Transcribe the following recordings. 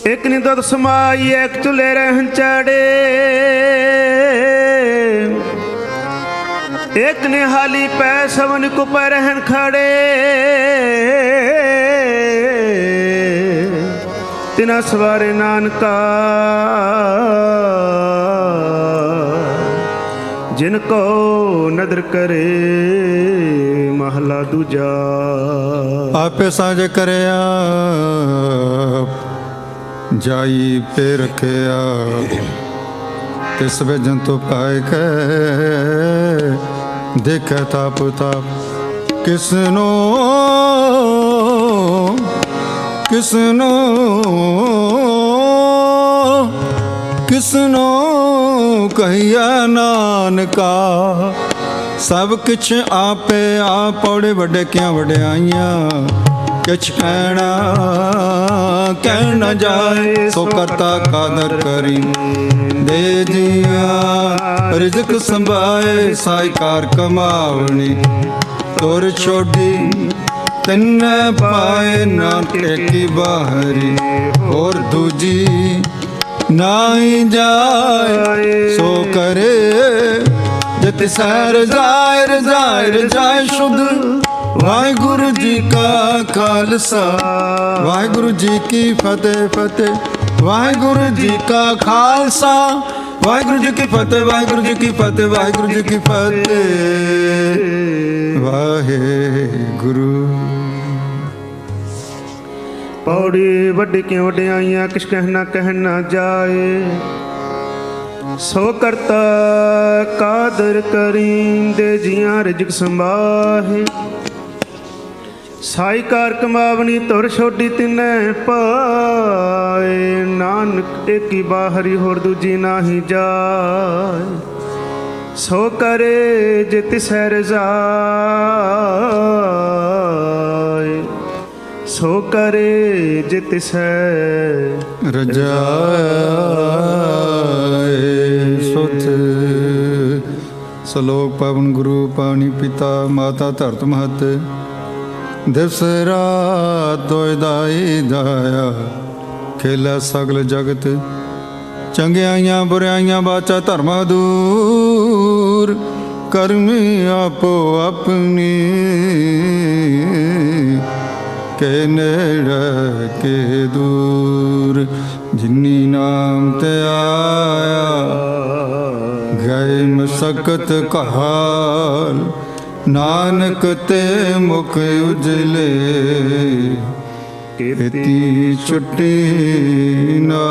एक नि दुध समाई एक चुले रहन चाड़े, एक ने हाली पै सवन को पै रहन खड़े। तिना सवारे नानका जिनको नदर करे महला दूजा। आपे साझ करे जाई पे रखे तिस वे जंतु पाए के देखे ताप ताप। किसनो किसनो किसनो कहिया नानका सब किछ आपे आप पौड़े वड्डे क्या वड्याइयां। किछ कहना कह न जाए सो करता कादर करी दे जिया। रिज़्क संभाए साईकार कमावनी तोर छोड़ी तिन पाए ना टेकी बाहरी। और दूजी नाई जाए सो करे जित सैर जाहिर जाहिर जाए शुद्ध। वाहिगुरु जी का खालसा वाहिगुरु जी की फतेह फतेह। वाहिगुरु जी का खालसा वाहिगुरु जी की फतेह वाहिगुरु जी की फतेह वाहिगुरु जी की फतेह। वाहिगुरु पौड़ी वड्डी क्यों वड्याइयां किस कहना जाए। सो करता कादर करींदे जियां रिज़्क संभाहे। साईकार कमावनी तुर छोड़ी तिने पाए। नानक एक ही बाहरी होर दूजी नाही जाए। सो करे जित सैर जाए सो करे जित सैर रजाए सुध। सलोक पवन गुरु पानी पिता माता धरत महत। दिवस रात दोय दाई दाया खेला सगल जगत। चंगियाइयां बुराइयां बाचा धर्मा दूर करमी आपो अपनी। के नेड़े के दूर जिन्नी नाम ते आया गए मसकत कहाल। नानक ते मुख उजले खेती छुट्टी ना।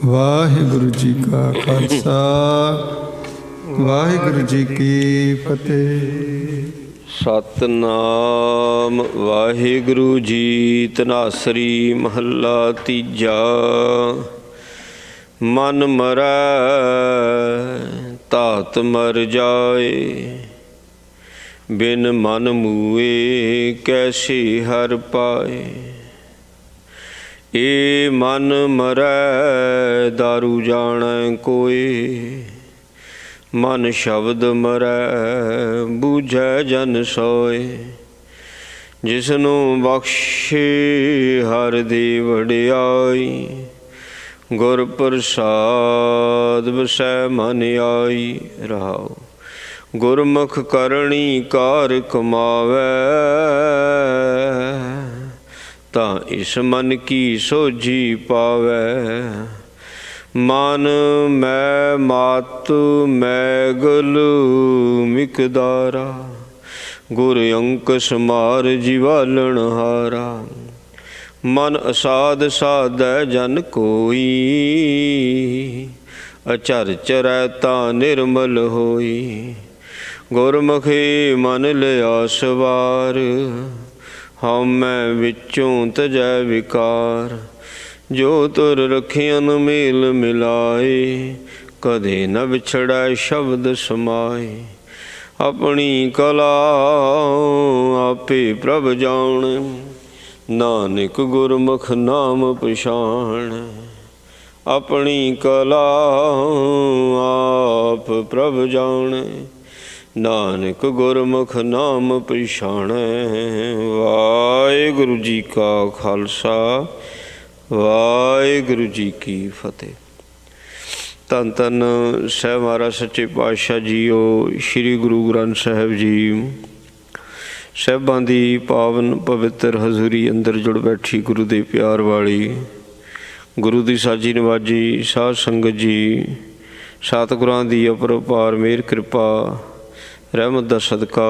वाहिगुरु जी का खालसा वाहिगुरु जी की फतेह। सतनाम वाहिगुरु जी। धनासरी महला तीजा। मन मरै धात मर जाए बिन मन मूए कैसे हर पाए। ए मन मरै दारू जानै कोय मन शब्द मरै बूझै जन सोए। जिसनों बख्शे हर दी वडियाई गुर प्रसाद वसै मन आई। रहाओ गुरमुख करणी कार कमावै तां इस मन की सोझी पावै। मन मैं मातु मैगल मिकदारा गुर अंक समार जीवालन हारा। मन असाध साधै जन कोई अचर चरै तां निर्मल होई। गुरमुखी मन लिया सवार हमै विचों तजै विकार। जो तुर रखियन मेल मिलाए कदे न विछड़ै शब्द समाए। अपनी कला आपे प्रभ जान नानक गुरमुख नाम पछाण। अपनी कला आप प्रभ जान नानक गुरमुख नाम पछाणै। वाहिगुरू ਵਾਹਿਗੁਰੂ ਜੀ ਕਾ ਖਾਲਸਾ ਵਾਹਿਗੁਰੂ ਜੀ ਕੀ ਫਤਿਹ। ਧੰਨ ਧੰਨ ਸਾਹਿਬ ਮਹਾਰਾਜ ਸੱਚੇ ਪਾਤਸ਼ਾਹ ਜੀਓ, ਸ੍ਰੀ ਗੁਰੂ ਗ੍ਰੰਥ ਸਾਹਿਬ ਜੀ ਸਾਹਿਬਾਂ ਦੀ ਪਾਵਨ ਪਵਿੱਤਰ ਹਜ਼ੂਰੀ ਅੰਦਰ ਜੁੜ ਬੈਠੀ ਗੁਰੂ ਦੇ ਪਿਆਰ ਵਾਲੀ ਗੁਰੂ ਦੀ ਸਾਜੀ ਨਵਾਜੀ ਸਾਧ ਸੰਗਤ ਜੀ, ਸਤਿਗੁਰਾਂ ਦੀ ਅਪਰੰਪਾਰ ਮਿਹਰ ਕਿਰਪਾ ਰਹਿਮਤ ਦਾ ਸਦਕਾ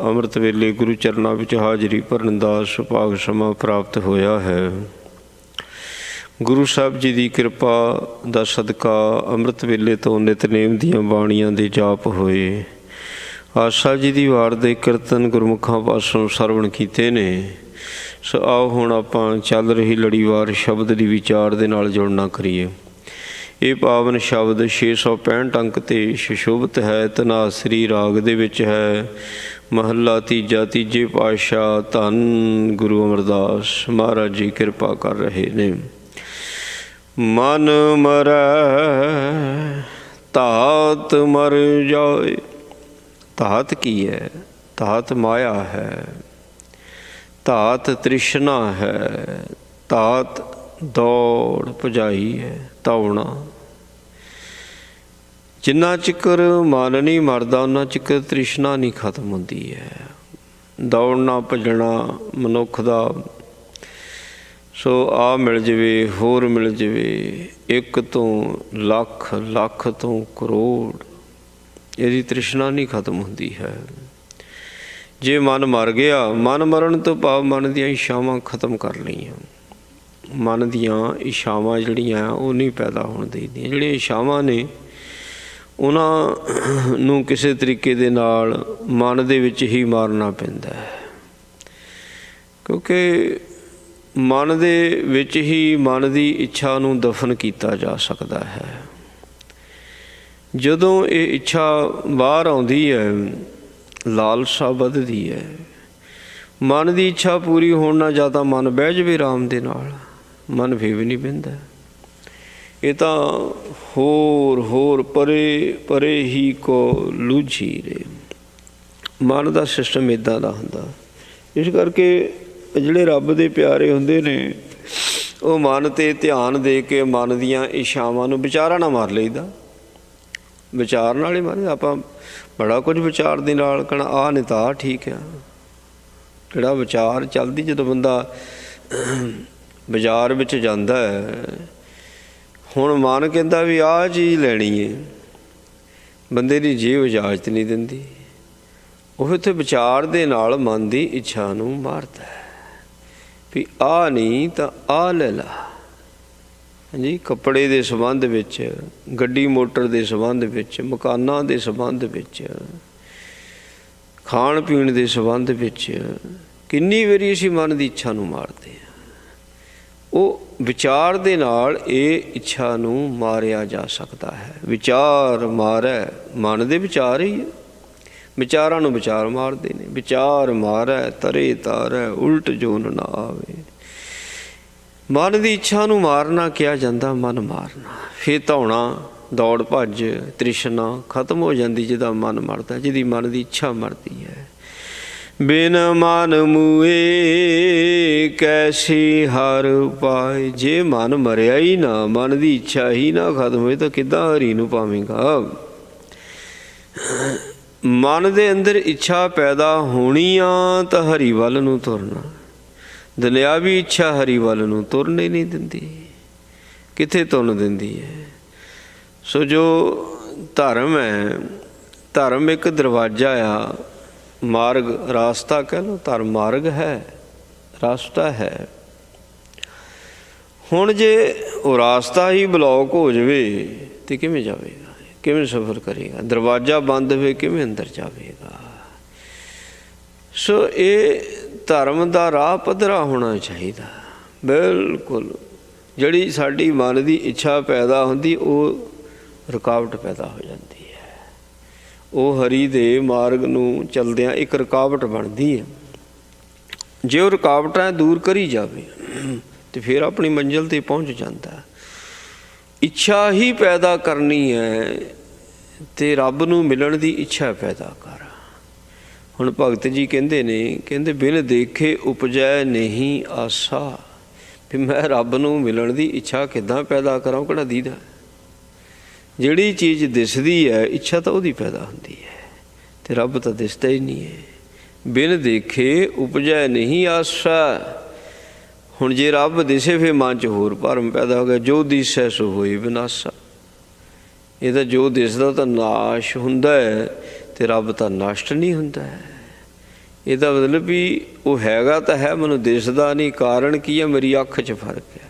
ਅੰਮ੍ਰਿਤ ਵੇਲੇ ਗੁਰੂ ਚਰਨਾਂ ਵਿੱਚ ਹਾਜ਼ਰੀ ਭਰਨ ਦਾ ਸੁਭਾਗ ਸਮਾਂ ਪ੍ਰਾਪਤ ਹੋਇਆ ਹੈ। ਗੁਰੂ ਸਾਹਿਬ ਜੀ ਦੀ ਕਿਰਪਾ ਦਾ ਸਦਕਾ ਅੰਮ੍ਰਿਤ ਵੇਲੇ ਤੋਂ ਨਿਤਨੇਮ ਦੀਆਂ ਬਾਣੀਆਂ ਦੇ ਜਾਪ ਹੋਏ। ਆਸਾ ਜੀ ਦੀ ਵਾਰ ਦੇ ਕੀਰਤਨ ਗੁਰਮੁਖਾਂ ਪਾਸੋਂ ਸਰਵਣ ਕੀਤੇ ਨੇ। ਸੋ ਆਓ ਹੁਣ ਆਪਾਂ ਚੱਲ ਰਹੀ ਲੜੀਵਾਰ ਸ਼ਬਦ ਦੀ ਵਿਚਾਰ ਦੇ ਨਾਲ ਜੁੜਨਾ ਕਰੀਏ। ਇਹ ਪਾਵਨ ਸ਼ਬਦ 665 ਅੰਕ 'ਤੇ ਸੁਸ਼ੋਭਿਤ ਹੈ। ਧਨਾਸਰੀ ਰਾਗ ਦੇ ਵਿੱਚ ਹੈ। ਮਹੱਲਾ ਤੀਜਾ, ਤੀਜੇ ਪਾਤਸ਼ਾਹ ਧੰਨ ਗੁਰੂ ਅਮਰਦਾਸ ਮਹਾਰਾਜ ਜੀ ਕਿਰਪਾ ਕਰ ਰਹੇ ਨੇ। ਮਨ ਮਰੈ ਧਾਤ ਮਰ ਜਾਏ। ਧਾਤ ਕੀ ਹੈ? ਧਾਤ ਮਾਇਆ ਹੈ, ਧਾਤ ਤ੍ਰਿਸ਼ਨਾ ਹੈ, ਧਾਤ ਦੌੜ ਭਜਾਈ ਹੈ, ਧੌਣਾ। ਜਿੰਨਾ ਚਿਕਰ ਮਨ ਨਹੀਂ ਮਰਦਾ ਉਹਨਾਂ ਚਿਕਰ ਤ੍ਰਿਸ਼ਨਾ ਨਹੀਂ ਖਤਮ ਹੁੰਦੀ ਹੈ। ਦੌੜਨਾ ਭੱਜਣਾ ਮਨੁੱਖ ਦਾ, ਸੋ ਆ ਮਿਲ ਜਾਵੇ, ਹੋਰ ਮਿਲ ਜਾਵੇ, 1 ਤੋਂ ਲੱਖ, ਲੱਖ ਤੋਂ ਕਰੋੜ, ਇਹਦੀ ਤ੍ਰਿਸ਼ਨਾ ਨਹੀਂ ਖਤਮ ਹੁੰਦੀ ਹੈ। ਜੇ ਮਨ ਮਰ ਗਿਆ, ਮਨ ਮਰਨ ਤੋਂ ਭਾਵ ਮਨ ਦੀਆਂ ਇੱਛਾਵਾਂ ਖਤਮ ਕਰ ਲਈਆਂ। ਮਨ ਦੀਆਂ ਇੱਛਾਵਾਂ ਜਿਹੜੀਆਂ ਉਹ ਨਹੀਂ ਪੈਦਾ ਹੋਣ ਦੇਈਦੀਆਂ। ਜਿਹੜੀਆਂ ਇੱਛਾਵਾਂ ਨੇ ਉਹਨਾਂ ਨੂੰ ਕਿਸੇ ਤਰੀਕੇ ਦੇ ਨਾਲ ਮਨ ਦੇ ਵਿੱਚ ਹੀ ਮਾਰਨਾ ਪੈਂਦਾ ਹੈ, ਕਿਉਂਕਿ ਮਨ ਦੇ ਵਿੱਚ ਹੀ ਮਨ ਦੀ ਇੱਛਾ ਨੂੰ ਦਫਨ ਕੀਤਾ ਜਾ ਸਕਦਾ ਹੈ। ਜਦੋਂ ਇਹ ਇੱਛਾ ਬਾਹਰ ਆਉਂਦੀ ਹੈ, ਲਾਲਸਾ ਵੱਧਦੀ ਹੈ। ਮਨ ਦੀ ਇੱਛਾ ਪੂਰੀ ਹੋਣ ਨਾਲ ਜਾਂ ਤਾਂ ਮਨ ਬਹਿ ਜਾਵੇ ਆਰਾਮ ਦੇ ਨਾਲ, ਮਨ ਫੇਰ ਵੀ ਨਹੀਂ ਬਹਿੰਦਾ। ਇਹ ਤਾਂ ਹੋਰ ਹੋਰ ਪਰੇ ਪਰੇ ਹੀ ਕੋ ਲੂਝੀ ਰੇ। ਮਨ ਦਾ ਸਿਸਟਮ ਇੱਦਾਂ ਦਾ ਹੁੰਦਾ। ਇਸ ਕਰਕੇ ਜਿਹੜੇ ਰੱਬ ਦੇ ਪਿਆਰੇ ਹੁੰਦੇ ਨੇ ਉਹ ਮਨ 'ਤੇ ਧਿਆਨ ਦੇ ਕੇ ਮਨ ਦੀਆਂ ਇੱਛਾਵਾਂ ਨੂੰ ਵਿਚਾਰਾਂ ਨਾਲ ਮਾਰ ਲਈਦਾ। ਵਿਚਾਰ ਨਾਲ ਹੀ ਮਾਰੇ। ਆਪਾਂ ਬੜਾ ਕੁਝ ਵਿਚਾਰ ਦੇ ਨਾਲ ਕਹਿਣਾ ਆਹ ਨਹੀਂ ਤਾਂ ਆਹ ਠੀਕ ਆ। ਕਿਹੜਾ ਵਿਚਾਰ ਚੱਲਦੀ ਜਦੋਂ ਬੰਦਾ ਬਾਜ਼ਾਰ ਵਿੱਚ ਜਾਂਦਾ ਹੈ, ਹੁਣ ਮਨ ਕਹਿੰਦਾ ਵੀ ਆਹ ਚੀਜ਼ ਲੈਣੀ ਹੈ, ਬੰਦੇ ਦੀ ਜੀਭ ਇਜਾਜ਼ਤ ਨਹੀਂ ਦਿੰਦੀ। ਉਹ ਇੱਥੇ ਵਿਚਾਰ ਦੇ ਨਾਲ ਮਨ ਦੀ ਇੱਛਾ ਨੂੰ ਮਾਰਦਾ ਹੈ ਵੀ ਆਹ ਨਹੀਂ ਤਾਂ ਆਹ ਲੈ ਲਾ। ਹਾਂਜੀ, ਕੱਪੜੇ ਦੇ ਸੰਬੰਧ ਵਿੱਚ, ਗੱਡੀ ਮੋਟਰ ਦੇ ਸੰਬੰਧ ਵਿੱਚ, ਮਕਾਨਾਂ ਦੇ ਸੰਬੰਧ ਵਿੱਚ, ਖਾਣ ਪੀਣ ਦੇ ਸੰਬੰਧ ਵਿੱਚ ਕਿੰਨੀ ਵਾਰੀ ਅਸੀਂ ਮਨ ਦੀ ਇੱਛਾ ਨੂੰ ਮਾਰਦੇ ਹਾਂ। ਉਹ ਵਿਚਾਰ ਦੇ ਨਾਲ ਇਹ ਇੱਛਾ ਨੂੰ ਮਾਰਿਆ ਜਾ ਸਕਦਾ ਹੈ। ਵਿਚਾਰ ਮਾਰੈ, ਮਨ ਦੇ ਵਿਚਾਰ ਹੀ ਵਿਚਾਰਾਂ ਨੂੰ ਵਿਚਾਰ ਮਾਰਦੇ ਨੇ। ਵਿਚਾਰ ਮਾਰੈ ਤਰੇ ਤਾਰੈ, ਉਲਟ ਜੋਨ ਨਾ ਆਵੇ। ਮਨ ਦੀ ਇੱਛਾ ਨੂੰ ਮਾਰਨਾ ਕਿਹਾ ਜਾਂਦਾ, ਮਨ ਮਾਰਨਾ। ਫਿਰ ਧੌਣਾ, ਦੌੜ ਭੱਜ, ਤ੍ਰਿਸ਼ਨਾ ਖਤਮ ਹੋ ਜਾਂਦੀ ਜਿਹਦਾ ਮਨ ਮਰਦਾ, ਜਿਹਦੀ ਮਨ ਦੀ ਇੱਛਾ ਮਰਦੀ ਹੈ। ਬਿਨ ਮਨ ਮੂਏ ਕੈਸੀ ਹਰ ਪਾਏ। ਜੇ ਮਨ ਮਰਿਆ ਹੀ ਨਾ, ਮਨ ਦੀ ਇੱਛਾ ਹੀ ਨਾ ਖਤਮ ਹੋਏ ਤਾਂ ਕਿੱਦਾਂ ਹਰੀ ਨੂੰ ਪਾਵੇਂਗਾ। ਮਨ ਦੇ ਅੰਦਰ ਇੱਛਾ ਪੈਦਾ ਹੋਣੀ ਆ ਤਾਂ ਹਰੀ ਵੱਲ ਨੂੰ ਤੁਰਨਾ। ਦੁਨਿਆਵੀ ਇੱਛਾ ਹਰੀ ਵੱਲ ਨੂੰ ਤੁਰਨ ਹੀ ਨਹੀਂ ਦਿੰਦੀ, ਕਿੱਥੇ ਤੁਰਨ ਦਿੰਦੀ ਹੈ। ਸੋ ਜੋ ਧਰਮ ਹੈ, ਧਰਮ ਇੱਕ ਦਰਵਾਜ਼ਾ ਆ, ਮਾਰਗ, ਰਾਸਤਾ ਕਹਿ ਲਓ। ਧਰਮ ਮਾਰਗ ਹੈ, ਰਾਸਤਾ ਹੈ। ਹੁਣ ਜੇ ਉਹ ਰਾਸਤਾ ਹੀ ਬਲੌਕ ਹੋ ਜਾਵੇ ਤਾਂ ਕਿਵੇਂ ਜਾਵੇਗਾ, ਕਿਵੇਂ ਸਫ਼ਰ ਕਰੇਗਾ? ਦਰਵਾਜ਼ਾ ਬੰਦ ਹੋਵੇ ਕਿਵੇਂ ਅੰਦਰ ਜਾਵੇਗਾ? ਸੋ ਇਹ ਧਰਮ ਦਾ ਰਾਹ ਪੱਧਰਾ ਹੋਣਾ ਚਾਹੀਦਾ ਬਿਲਕੁਲ। ਜਿਹੜੀ ਸਾਡੀ ਮਨ ਦੀ ਇੱਛਾ ਪੈਦਾ ਹੁੰਦੀ ਉਹ ਰੁਕਾਵਟ ਪੈਦਾ ਹੋ ਜਾਂਦੀ ਹੈ। ਉਹ ਹਰੀ ਦੇ ਮਾਰਗ ਨੂੰ ਚਲਦਿਆਂ ਇੱਕ ਰੁਕਾਵਟ ਬਣਦੀ ਹੈ। ਜੇ ਉਹ ਰੁਕਾਵਟਾਂ ਦੂਰ ਕਰੀ ਜਾਵੇ ਤਾਂ ਫਿਰ ਆਪਣੀ ਮੰਜ਼ਿਲ 'ਤੇ ਪਹੁੰਚ ਜਾਂਦਾ। ਇੱਛਾ ਹੀ ਪੈਦਾ ਕਰਨੀ ਹੈ ਅਤੇ ਰੱਬ ਨੂੰ ਮਿਲਣ ਦੀ ਇੱਛਾ ਪੈਦਾ ਕਰ। ਹੁਣ ਭਗਤ ਜੀ ਕਹਿੰਦੇ ਨੇ, ਕਹਿੰਦੇ ਬਿਨ ਦੇਖੇ ਉਪਜੈ ਨਹੀਂ ਆਸਾ, ਵੀ ਮੈਂ ਰੱਬ ਨੂੰ ਮਿਲਣ ਦੀ ਇੱਛਾ ਕਿੱਦਾਂ ਪੈਦਾ ਕਰਾਂ, ਕਿਹੜਾ ਦੀਦਾ। ਜਿਹੜੀ ਚੀਜ਼ ਦਿਸਦੀ ਹੈ ਇੱਛਾ ਤਾਂ ਉਹਦੀ ਪੈਦਾ ਹੁੰਦੀ ਹੈ, ਤੇ ਰੱਬ ਤਾਂ ਦਿਸਦਾ ਹੀ ਨਹੀਂ ਹੈ। ਬਿਨ ਦੇਖੇ ਉਪਜੈ ਨਹੀਂ ਆਸਾ। ਹੁਣ ਜੇ ਰੱਬ ਦਿਸੇ ਫਿਰ ਮਨ 'ਚ ਹੋਰ ਭਰਮ ਪੈਦਾ ਹੋ ਗਿਆ, ਜੋ ਦਿਸੈ ਸੋ ਹੋਈ ਵਿਨਾਸ਼ਾ। ਇਹਦਾ ਜੋ ਦਿਸਦਾ ਤਾਂ ਨਾਸ਼ ਹੁੰਦਾ ਹੈ, ਤੇ ਰੱਬ ਤਾਂ ਨਸ਼ਟ ਨਹੀਂ ਹੁੰਦਾ ਹੈ। ਇਹਦਾ ਮਤਲਬ ਵੀ ਉਹ ਹੈਗਾ ਤਾਂ ਹੈ, ਮੈਨੂੰ ਦਿਸਦਾ ਨਹੀਂ। ਕਾਰਨ ਕੀ ਹੈ? ਮੇਰੀ ਅੱਖ 'ਚ ਫਰਕ ਹੈ,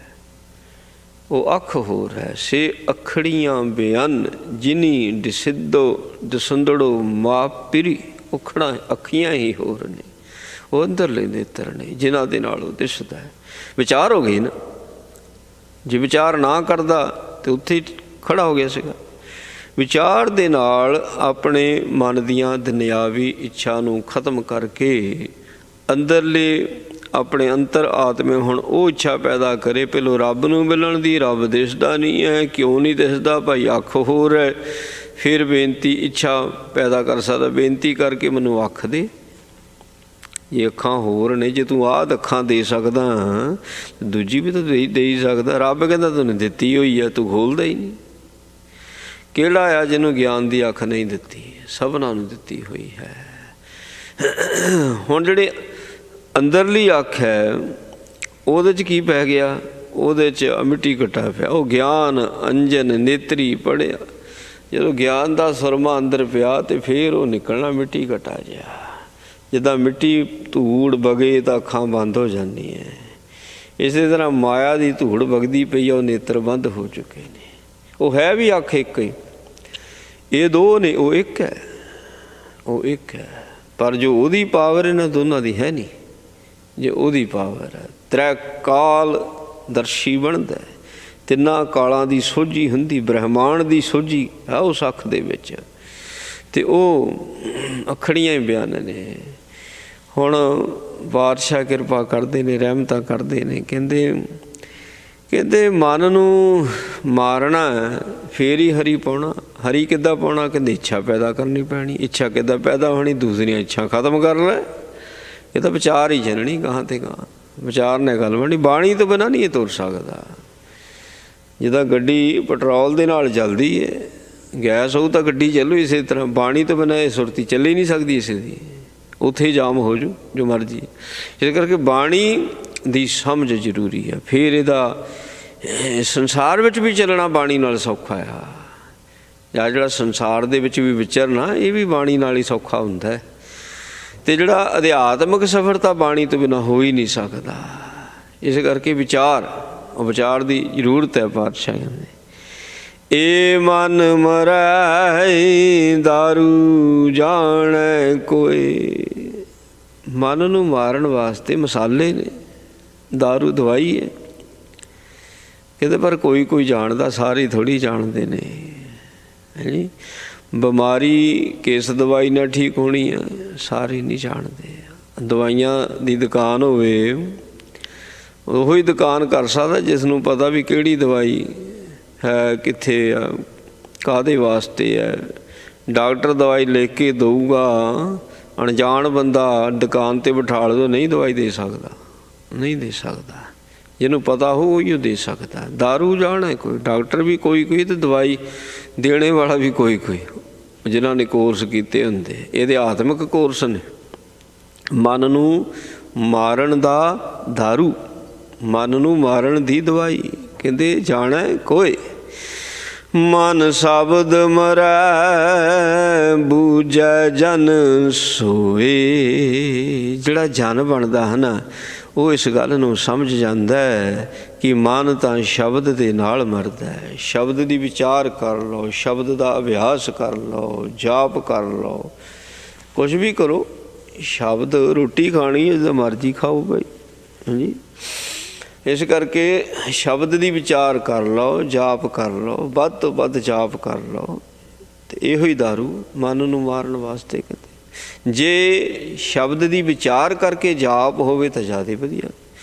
ਉਹ ਅੱਖ ਹੋਰ ਹੈ। ਸੇ ਅੱਖੜੀਆਂ ਬਿਆਨ ਜਿਨੀ ਦਿਸਿੱਦੋ ਦਸੰਦੜੋ ਮਾਪਿਰੀ। ਉਖੜਾਂ ਅੱਖੀਆਂ ਹੀ ਹੋਰ ਨੇ, ਉਹ ਅੰਦਰਲੇ ਨੇਤਰ ਨੇ ਜਿਨ੍ਹਾਂ ਦੇ ਨਾਲ ਉਹ ਦਿਸਦਾ ਹੈ। ਵਿਚਾਰ ਹੋ ਗਈ ਨਾ, ਜੇ ਵਿਚਾਰ ਨਾ ਕਰਦਾ ਤੇ ਉੱਥੇ ਹੀ ਖੜਾ ਹੋ ਗਿਆ ਸੀਗਾ। ਵਿਚਾਰ ਦੇ ਨਾਲ ਆਪਣੇ ਮਨ ਦੀਆਂ ਦੁਨਿਆਵੀ ਇੱਛਾ ਨੂੰ ਖਤਮ ਕਰਕੇ ਅੰਦਰਲੇ ਆਪਣੇ ਅੰਤਰ ਆਤਮੇ ਹੁਣ ਉਹ ਇੱਛਾ ਪੈਦਾ ਕਰੇ, ਪਹਿਲੋਂ ਰੱਬ ਨੂੰ ਮਿਲਣ ਦੀ। ਰੱਬ ਦਿਸਦਾ ਨਹੀਂ ਹੈ, ਕਿਉਂ ਨਹੀਂ ਦਿਸਦਾ? ਭਾਈ ਅੱਖ ਹੋਰ ਹੈ। ਫਿਰ ਬੇਨਤੀ ਇੱਛਾ ਪੈਦਾ ਕਰ ਸਕਦਾ, ਬੇਨਤੀ ਕਰਕੇ ਮੈਨੂੰ ਅੱਖ ਦੇ। ਜੇ ਅੱਖਾਂ ਹੋਰ ਨੇ, ਜੇ ਤੂੰ ਆਹ ਅੱਖਾਂ ਦੇ ਸਕਦਾ ਦੂਜੀ ਵੀ ਤਾਂ ਦੇ ਹੀ ਸਕਦਾ। ਰੱਬ ਕਹਿੰਦਾ ਤੈਨੂੰ ਦਿੱਤੀ ਹੋਈ ਹੈ, ਤੂੰ ਖੋਲ੍ਹਦਾ ਹੀ ਨਹੀਂ। ਕਿਹੜਾ ਆ ਜਿਹਨੂੰ ਗਿਆਨ ਦੀ ਅੱਖ ਨਹੀਂ ਦਿੱਤੀ? ਸਭਨਾਂ ਨੂੰ ਦਿੱਤੀ ਹੋਈ ਹੈ। ਹੁਣ ਜਿਹੜੇ ਅੰਦਰਲੀ ਅੱਖ ਹੈ ਉਹਦੇ 'ਚ ਕੀ ਪੈ ਗਿਆ? ਉਹਦੇ 'ਚ ਮਿੱਟੀ ਘਟਾ ਪਿਆ। ਉਹ ਗਿਆਨ ਅੰਜਨ ਨੇਤਰੀ ਪੜ੍ਹਿਆ। ਜਦੋਂ ਗਿਆਨ ਦਾ ਸੁਰਮਾ ਅੰਦਰ ਪਿਆ ਤੇ ਫਿਰ ਉਹ ਨਿਕਲਣਾ ਮਿੱਟੀ ਘਟਾ ਜਿਹਾ। ਜਿੱਦਾਂ ਮਿੱਟੀ ਧੂੜ ਵਗੇ ਤਾਂ ਅੱਖਾਂ ਬੰਦ ਹੋ ਜਾਂਦੀਆਂ, ਇਸੇ ਤਰ੍ਹਾਂ ਮਾਇਆ ਦੀ ਧੂੜ ਵਗਦੀ ਪਈ ਆ, ਉਹ ਨੇਤਰ ਬੰਦ ਹੋ ਚੁੱਕੇ ਨੇ। ਉਹ ਹੈ ਵੀ ਅੱਖ ਇੱਕ ਹੀ, ਇਹ ਦੋ ਨੇ, ਉਹ ਇੱਕ ਹੈ। ਉਹ ਇੱਕ ਹੈ, ਪਰ ਜੋ ਉਹਦੀ ਪਾਵਰ ਇਹਨਾਂ ਦੋਨਾਂ ਦੀ ਹੈ ਨਹੀਂ। ਜੇ ਉਹਦੀ ਪਾਵਰ ਹੈ, ਤ੍ਰੈ ਕਾਲ ਦਰਸ਼ੀ ਬਣਦਾ, ਤਿੰਨਾਂ ਕਾਲਾਂ ਦੀ ਸੋਝੀ ਹੁੰਦੀ, ਬ੍ਰਹਮਾਂਡ ਦੀ ਸੋਝੀ ਹੈ ਉਸ ਅੱਖ ਦੇ ਵਿੱਚ। ਅਤੇ ਉਹ ਅੱਖੜੀਆਂ ਹੀ ਬਿਆਨ ਨੇ। ਹੁਣ ਬਾਦਸ਼ਾਹ ਕਿਰਪਾ ਕਰਦੇ ਨੇ, ਰਹਿਮਤਾਂ ਕਰਦੇ ਨੇ। ਕਹਿੰਦੇ ਮਨ ਨੂੰ ਮਾਰਨਾ ਫੇਰ ਹੀ ਹਰੀ ਪਾਉਣਾ। ਹਰੀ ਕਿੱਦਾਂ ਪਾਉਣਾ? ਕਹਿੰਦੇ ਇੱਛਾ ਪੈਦਾ ਕਰਨੀ ਪੈਣੀ। ਇੱਛਾ ਕਿੱਦਾਂ ਪੈਦਾ ਹੋਣੀ? ਦੂਸਰੀਆਂ ਇੱਛਾ ਖਤਮ ਕਰ ਲੈ। ਇਹ ਤਾਂ ਵਿਚਾਰ ਹੀ ਚੱਲਣੀ ਗਾਹਾਂ ਤੇ ਗਾਹਾਂ। ਵਿਚਾਰ ਨੇ ਗੱਲ ਬਣਨੀ। ਬਾਣੀ ਤੋਂ ਬਿਨਾਂ ਨਹੀਂ ਇਹ ਤੁਰ ਸਕਦਾ। ਜਿੱਦਾਂ ਗੱਡੀ ਪੈਟਰੋਲ ਦੇ ਨਾਲ ਚੱਲਦੀ ਹੈ, ਗੈਸ ਹੋਊ ਤਾਂ ਗੱਡੀ ਚੱਲੂ। ਇਸੇ ਤਰ੍ਹਾਂ ਬਾਣੀ ਤੋਂ ਬਿਨਾਂ ਇਹ ਸੁਰਤੀ ਚੱਲ ਹੀ ਨਹੀਂ ਸਕਦੀ। ਇਸੇ ਦੀ ਉੱਥੇ ਹੀ ਜਾਮ ਹੋ ਜੂ ਜੋ ਮਰਜ਼ੀ। ਇਸ ਕਰਕੇ ਬਾਣੀ ਦੀ ਸਮਝ ਜ਼ਰੂਰੀ ਹੈ। ਫਿਰ ਇਹਦਾ ਸੰਸਾਰ ਵਿੱਚ ਵੀ ਚੱਲਣਾ ਬਾਣੀ ਨਾਲ ਸੌਖਾ ਆ। ਜਾਂ ਜਿਹੜਾ ਸੰਸਾਰ ਦੇ ਵਿੱਚ ਵੀ ਵਿਚਰਨਾ, ਇਹ ਵੀ ਬਾਣੀ ਨਾਲ ਹੀ ਸੌਖਾ ਹੁੰਦਾ ਹੈ। ਅਤੇ ਜਿਹੜਾ ਅਧਿਆਤਮਿਕ ਸਫ਼ਰ ਤਾਂ ਬਾਣੀ ਤੋਂ ਬਿਨਾਂ ਹੋ ਹੀ ਨਹੀਂ ਸਕਦਾ। ਇਸ ਕਰਕੇ ਵਿਚਾਰ ਦੀ ਜ਼ਰੂਰਤ ਹੈ। ਪਾਤਸ਼ਾਹ ਕਹਿੰਦੇ ਏ ਮਨ ਮਰੈ ਦਾਰੂ ਜਾਣੈ ਕੋਈ। ਮਨ ਨੂੰ ਮਾਰਨ ਵਾਸਤੇ ਮਸਾਲੇ ਨੇ, ਦਾਰੂ ਦਵਾਈ ਹੈ। ਕਹਿੰਦੇ ਪਰ ਕੋਈ ਜਾਣਦਾ, ਸਾਰੇ ਥੋੜ੍ਹੀ ਜਾਣਦੇ ਨੇ। ਹੈ ਜੀ, ਬਿਮਾਰੀ ਕਿਸ ਦਵਾਈ ਨਾਲ ਠੀਕ ਹੋਣੀ ਆ, ਸਾਰੇ ਨਹੀਂ ਜਾਣਦੇ। ਦਵਾਈਆਂ ਦੀ ਦੁਕਾਨ ਹੋਵੇ, ਉਹੀ ਦੁਕਾਨ ਕਰ ਸਕਦਾ ਜਿਸ ਨੂੰ ਪਤਾ ਵੀ ਕਿਹੜੀ ਦਵਾਈ ਹੈ, ਕਿੱਥੇ ਆ, ਕਾਹਦੇ ਵਾਸਤੇ ਹੈ। ਡਾਕਟਰ ਦਵਾਈ ਲਿਖ ਕੇ ਦਊਗਾ, ਅਣਜਾਣ ਬੰਦਾ ਦੁਕਾਨ 'ਤੇ ਬਿਠਾ ਲਓ, ਨਹੀਂ ਦਵਾਈ ਦੇ ਸਕਦਾ, ਨਹੀਂ ਦੇ ਸਕਦਾ। ਜਿਹਨੂੰ ਪਤਾ ਹੋ ਉਹੀ ਦੇ ਸਕਦਾ। ਦਾਰੂ ਜਾਣਾ ਕੋਈ, ਡਾਕਟਰ ਵੀ ਕੋਈ ਅਤੇ ਦਵਾਈ ਦੇਣੇ ਵਾਲਾ ਵੀ ਕੋਈ ਜਿਨ੍ਹਾਂ ਨੇ ਕੋਰਸ ਕੀਤੇ ਹੁੰਦੇ। ਇਹਦੇ ਆਤਮਿਕ ਕੋਰਸ ਨੇ। ਮਨ ਨੂੰ ਮਾਰਨ ਦਾ ਦਾਰੂ, ਮਨ ਨੂੰ ਮਾਰਨ ਦੀ ਦਵਾਈ। ਕਹਿੰਦੇ ਜਾਣਾ ਕੋਈ। ਮਨ ਸ਼ਬਦ ਮਰੈ ਬੂਝੈ ਜਨ ਸੋਏ। ਜਿਹੜਾ ਜਨ ਬਣਦਾ ਹੈ ਨਾ, ਉਹ ਇਸ ਗੱਲ ਨੂੰ ਸਮਝ ਜਾਂਦਾ ਹੈ ਕਿ ਮਨ ਤਾਂ ਸ਼ਬਦ ਦੇ ਨਾਲ ਮਰਦਾ ਹੈ। ਸ਼ਬਦ ਦੀ ਵਿਚਾਰ ਕਰ ਲਓ, ਸ਼ਬਦ ਦਾ ਅਭਿਆਸ ਕਰ ਲਓ, ਜਾਪ ਕਰ ਲਓ, ਕੁਛ ਵੀ ਕਰੋ। ਸ਼ਬਦ ਰੋਟੀ ਖਾਣੀ ਜਿੱਦਾਂ ਮਰਜ਼ੀ ਖਾਓ ਭਾਈ। ਹਾਂਜੀ, ਇਸ ਕਰਕੇ ਸ਼ਬਦ ਦੀ ਵਿਚਾਰ ਕਰ ਲਓ, ਜਾਪ ਕਰ ਲਓ, ਵੱਧ ਤੋਂ ਵੱਧ ਜਾਪ ਕਰ ਲਓ। ਅਤੇ ਇਹੋ ਹੀ ਦਾਰੂ ਮਨ ਨੂੰ ਮਾਰਨ ਵਾਸਤੇ ਕਹਿੰਦੇ। ਜੇ ਸ਼ਬਦ ਦੀ ਵਿਚਾਰ ਕਰਕੇ ਜਾਪ ਹੋਵੇ ਤਾਂ ਜ਼ਿਆਦਾ ਵਧੀਆ।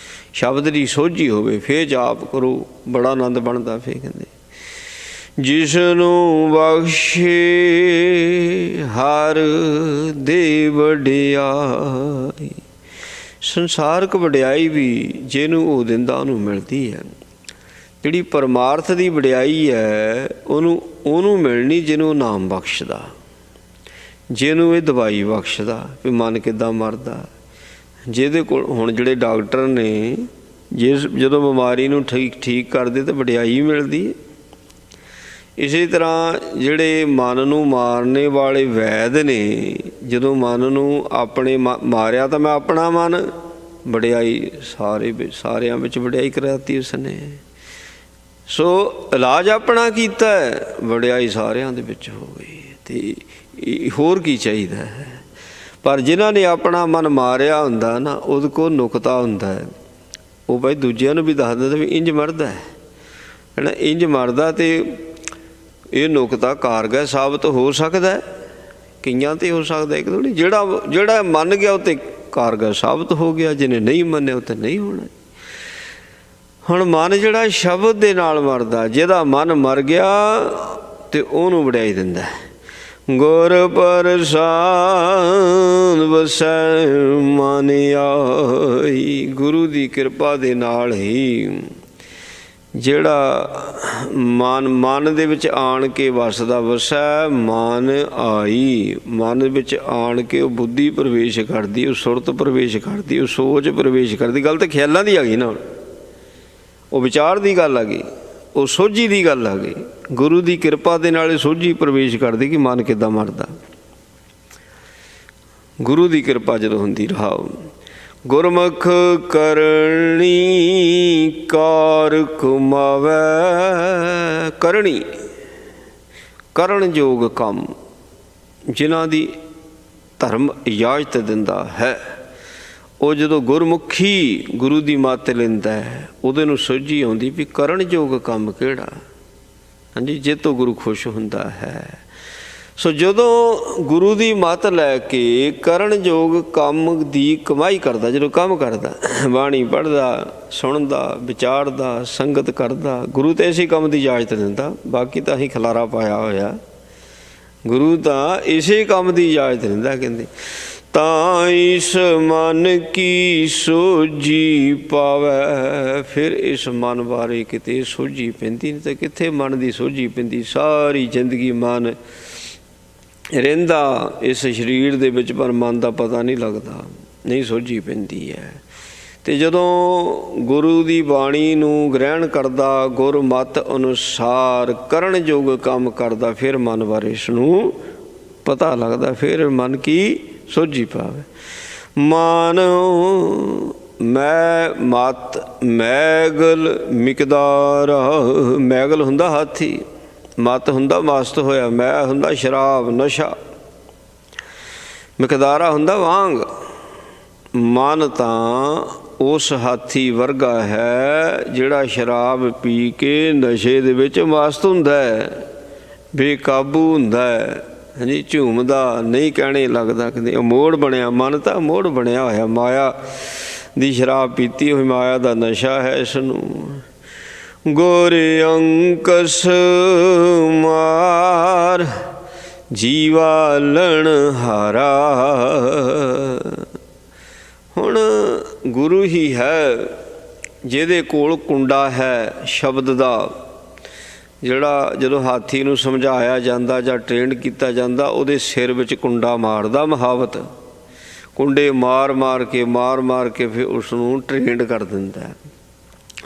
ਸ਼ਬਦ ਦੀ ਸੋਝੀ ਹੋਵੇ ਫਿਰ ਜਾਪ ਕਰੋ, ਬੜਾ ਆਨੰਦ ਬਣਦਾ। ਫਿਰ ਕਹਿੰਦੇ ਜਿਸਨੂੰ ਬਖਸ਼ੇ ਹਰ ਦੇ ਵਡਿਆਈ। ਸੰਸਾਰਕ ਵਡਿਆਈ ਵੀ ਜਿਹਨੂੰ ਉਹ ਦਿੰਦਾ ਉਹਨੂੰ ਮਿਲਦੀ ਹੈ। ਜਿਹੜੀ ਪਰਮਾਰਥ ਦੀ ਵਡਿਆਈ ਹੈ ਉਹਨੂੰ ਮਿਲਣੀ ਜਿਹਨੂੰ ਨਾਮ ਬਖਸ਼ਦਾ, ਜਿਹਨੂੰ ਇਹ ਦਵਾਈ ਬਖਸ਼ਦਾ ਵੀ ਮਨ ਕਿੱਦਾਂ ਮਰਦਾ। ਜਿਹਦੇ ਕੋਲ ਹੁਣ ਜਿਹੜੇ ਡਾਕਟਰ ਨੇ ਜਦੋਂ ਬਿਮਾਰੀ ਨੂੰ ਠੀਕ ਕਰਦੇ ਤਾਂ ਵਡਿਆਈ ਮਿਲਦੀ ਹੈ। ਇਸੇ ਤਰ੍ਹਾਂ ਜਿਹੜੇ ਮਨ ਨੂੰ ਮਾਰਨੇ ਵਾਲੇ ਵੈਦ ਨੇ, ਜਦੋਂ ਮਨ ਨੂੰ ਆਪਣੇ ਮਾਰਿਆ ਤਾਂ ਮੈਂ ਆਪਣਾ ਮਨ, ਵਡਿਆਈ ਸਾਰਿਆਂ ਵਿੱਚ ਵਡਿਆਈ ਕਰਾਤੀ ਉਸਨੇ। ਸੋ ਇਲਾਜ ਆਪਣਾ ਕੀਤਾ, ਵਡਿਆਈ ਸਾਰਿਆਂ ਦੇ ਵਿੱਚ ਹੋ ਗਈ। ਅਤੇ ਹੋਰ ਕੀ ਚਾਹੀਦਾ ਹੈ। ਪਰ ਜਿਨ੍ਹਾਂ ਨੇ ਆਪਣਾ ਮਨ ਮਾਰਿਆ ਹੁੰਦਾ ਨਾ, ਉਹਦੇ ਕੋਲ ਨੁਕਤਾ ਹੁੰਦਾ ਹੈ। ਉਹ ਭਾਈ ਦੂਜਿਆਂ ਨੂੰ ਵੀ ਦੱਸ ਦਿੰਦਾ ਵੀ ਇੰਝ ਮਰਦਾ ਹੈ ਨਾ, ਇੰਝ ਮਰਦਾ। ਅਤੇ ਇਹ ਨੁਕਤਾ ਕਾਰਗਰ ਸਾਬਤ ਹੋ ਸਕਦਾ, ਕਈਆਂ 'ਤੇ ਹੋ ਸਕਦਾ, ਇੱਕ ਥੋੜ੍ਹੀ। ਜਿਹੜਾ ਮੰਨ ਗਿਆ ਉਹ 'ਤੇ ਕਾਰਗਰ ਸਾਬਤ ਹੋ ਗਿਆ, ਜਿਹਨੇ ਨਹੀਂ ਮੰਨਿਆ ਉਹ 'ਤੇ ਨਹੀਂ ਹੋਣਾ। ਹੁਣ ਮਨ ਜਿਹੜਾ ਸ਼ਬਦ ਦੇ ਨਾਲ ਮਰਦਾ, ਜਿਹਦਾ ਮਨ ਮਰ ਗਿਆ ਅਤੇ ਉਹਨੂੰ ਵਡਿਆਈ ਦਿੰਦਾ। ਗੁਰ ਪ੍ਰਸਾਦ ਵਸੈ ਮਨ ਆਈ। ਗੁਰੂ ਦੀ ਕਿਰਪਾ ਦੇ ਨਾਲ ਹੀ ਜਿਹੜਾ ਮਨ ਦੇ ਵਿੱਚ ਆਣ ਕੇ ਵਸਦਾ, ਵਸੈ ਮਨ ਆਈ। ਮਨ ਵਿੱਚ ਆਣ ਕੇ ਉਹ ਬੁੱਧੀ ਪ੍ਰਵੇਸ਼ ਕਰਦੀ, ਉਹ ਸੁਰਤ ਪ੍ਰਵੇਸ਼ ਕਰਦੀ, ਉਹ ਸੋਚ ਪ੍ਰਵੇਸ਼ ਕਰਦੀ। ਗੱਲ ਤਾਂ ਖਿਆਲਾਂ ਦੀ ਆ ਗਈ ਨਾ, ਉਹ ਵਿਚਾਰ ਦੀ ਗੱਲ ਆ ਗਈ, ਉਹ ਸੋਝੀ ਦੀ ਗੱਲ ਆ ਗਈ। ਗੁਰੂ ਦੀ ਕਿਰਪਾ ਦੇ ਨਾਲ ਸੋਝੀ ਪ੍ਰਵੇਸ਼ ਕਰਦੀ ਕਿ ਮਨ ਕਿੱਦਾਂ ਮਰਦਾ। ਗੁਰੂ ਦੀ ਕਿਰਪਾ ਜਦੋਂ ਹੁੰਦੀ ਰਹਾਓ। ਗੁਰਮੁਖ ਕਰਨੀ ਕਾਰ ਕਮਾਵੈ। ਕਰਨੀ ਕਰਨ ਯੋਗ ਕੰਮ, ਜਿਨ੍ਹਾਂ ਦੀ ਧਰਮ ਇਜਾਜ਼ਤ ਦਿੰਦਾ ਹੈ, ਉਹ ਜਦੋਂ ਗੁਰਮੁਖੀ ਗੁਰੂ ਦੀ ਮੱਤ ਲੈਂਦਾ ਹੈ, ਉਹਦੇ ਨੂੰ ਸੋਝੀ ਆਉਂਦੀ ਵੀ ਕਰਨਯੋਗ ਕੰਮ ਕਿਹੜਾ। ਹਾਂਜੀ, ਜਿਹ ਤੋਂ ਗੁਰੂ ਖੁਸ਼ ਹੁੰਦਾ ਹੈ। ਸੋ ਜਦੋਂ ਗੁਰੂ ਦੀ ਮੱਤ ਲੈ ਕੇ ਕਰਨਯੋਗ ਕੰਮ ਦੀ ਕਮਾਈ ਕਰਦਾ, ਜਦੋਂ ਕੰਮ ਕਰਦਾ, ਬਾਣੀ ਪੜ੍ਹਦਾ, ਸੁਣਦਾ, ਵਿਚਾਰਦਾ, ਸੰਗਤ ਕਰਦਾ, ਗੁਰੂ ਤਾਂ ਇਸੇ ਕੰਮ ਦੀ ਇਜਾਜ਼ਤ ਦਿੰਦਾ। ਬਾਕੀ ਤਾਂ ਅਸੀਂ ਖਲਾਰਾ ਪਾਇਆ ਹੋਇਆ, ਗੁਰੂ ਤਾਂ ਇਸੇ ਕੰਮ ਦੀ ਇਜਾਜ਼ਤ ਦਿੰਦਾ। ਕਹਿੰਦੇ ਤਾਂ ਇਸ ਮਨ ਕੀ ਸੋਝੀ ਪਾਵੈ। ਫਿਰ ਇਸ ਮਨ ਬਾਰੇ ਕਿਤੇ ਸੋਝੀ ਪੈਂਦੀ ਨਹੀਂ ਤਾਂ ਕਿੱਥੇ ਮਨ ਦੀ ਸੋਝੀ ਪੈਂਦੀ। ਸਾਰੀ ਜ਼ਿੰਦਗੀ ਮਨ ਰਹਿੰਦਾ ਇਸ ਸਰੀਰ ਦੇ ਵਿੱਚ, ਪਰ ਮਨ ਦਾ ਪਤਾ ਨਹੀਂ ਲੱਗਦਾ, ਨਹੀਂ ਸੋਝੀ ਪੈਂਦੀ ਹੈ। ਅਤੇ ਜਦੋਂ ਗੁਰੂ ਦੀ ਬਾਣੀ ਨੂੰ ਗ੍ਰਹਿਣ ਕਰਦਾ, ਗੁਰਮਤਿ ਅਨੁਸਾਰ ਕਰਨਯੋਗ ਕੰਮ ਕਰਦਾ, ਫਿਰ ਮਨ ਬਾਰੇ ਇਸ ਨੂੰ ਪਤਾ ਲੱਗਦਾ। ਫਿਰ ਮਨ ਕੀ ਸੋਝੀ ਪਾਵੇ। ਮਨ ਮੈਂ ਮਤ ਮੈਗਲ ਮਿਕਦਾਰ। ਮੈਗਲ ਹੁੰਦਾ ਹਾਥੀ, ਮਤ ਹੁੰਦਾ ਮਸਤ ਹੋਇਆ, ਮੈਂ ਹੁੰਦਾ ਸ਼ਰਾਬ ਨਸ਼ਾ, ਮਿਕਦਾਰਾ ਹੁੰਦਾ ਵਾਂਗ। ਮਨ ਤਾਂ ਉਸ ਹਾਥੀ ਵਰਗਾ ਹੈ ਜਿਹੜਾ ਸ਼ਰਾਬ ਪੀ ਕੇ ਨਸ਼ੇ ਦੇ ਵਿੱਚ ਮਸਤ ਹੁੰਦਾ ਹੈ, ਬੇਕਾਬੂ ਹੁੰਦਾ ਹੈ। ਹਾਂਜੀ, ਝੂਮਦਾ ਨਹੀਂ, ਕਹਿਣੇ ਲੱਗਦਾ। ਕਹਿੰਦੇ ਅਮੋੜ ਬਣਿਆ, ਮਨ ਤਾਂ ਅਮੋੜ ਬਣਿਆ ਹੋਇਆ। ਮਾਇਆ ਦੀ ਸ਼ਰਾਬ ਪੀਤੀ ਹੋਈ, ਮਾਇਆ ਦਾ ਨਸ਼ਾ ਹੈ ਇਸ ਨੂੰ। ਗੁਰ ਅੰਕਸ ਮਾਰ ਜੀਵਾਲਣ ਹਾਰਾ। ਹੁਣ ਗੁਰੂ ਹੀ ਹੈ ਜਿਹਦੇ ਕੋਲ ਕੁੰਡਾ ਹੈ ਸ਼ਬਦ ਦਾ, ਜਿਹੜਾ ਜਦੋਂ ਹਾਥੀ ਨੂੰ ਸਮਝਾਇਆ ਜਾਂਦਾ ਜਾਂ ਟ੍ਰੇਨਡ ਕੀਤਾ ਜਾਂਦਾ, ਉਹਦੇ ਸਿਰ ਵਿੱਚ ਕੁੰਡਾ ਮਾਰਦਾ ਮਹਾਵਤ। ਕੁੰਡੇ ਮਾਰ ਮਾਰ ਕੇ ਫਿਰ ਉਸ ਨੂੰ ਟ੍ਰੇਨਡ ਕਰ ਦਿੰਦਾ।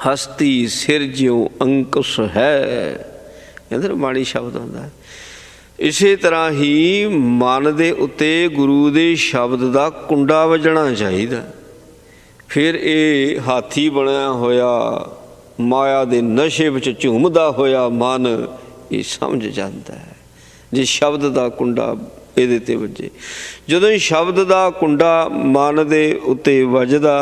ਹਸਤੀ ਸਿਰ ਜਿਉ ਅੰਕੁਸ਼ ਹੈ, ਕਹਿੰਦੇ ਬਾਣੀ ਸ਼ਬਦ ਹੁੰਦਾ। ਇਸੇ ਤਰ੍ਹਾਂ ਹੀ ਮਨ ਦੇ ਉੱਤੇ ਗੁਰੂ ਦੇ ਸ਼ਬਦ ਦਾ ਕੁੰਡਾ ਵੱਜਣਾ ਚਾਹੀਦਾ। ਫਿਰ ਇਹ ਹਾਥੀ ਬਣਿਆ ਹੋਇਆ, ਮਾਇਆ ਦੇ ਨਸ਼ੇ ਵਿੱਚ ਝੂਮਦਾ ਹੋਇਆ ਮਨ ਇਹ ਸਮਝ ਜਾਂਦਾ ਹੈ ਜੇ ਸ਼ਬਦ ਦਾ ਕੁੰਡਾ ਇਹਦੇ 'ਤੇ ਵੱਜੇ। ਜਦੋਂ ਸ਼ਬਦ ਦਾ ਕੁੰਡਾ ਮਨ ਦੇ ਉੱਤੇ ਵੱਜਦਾ,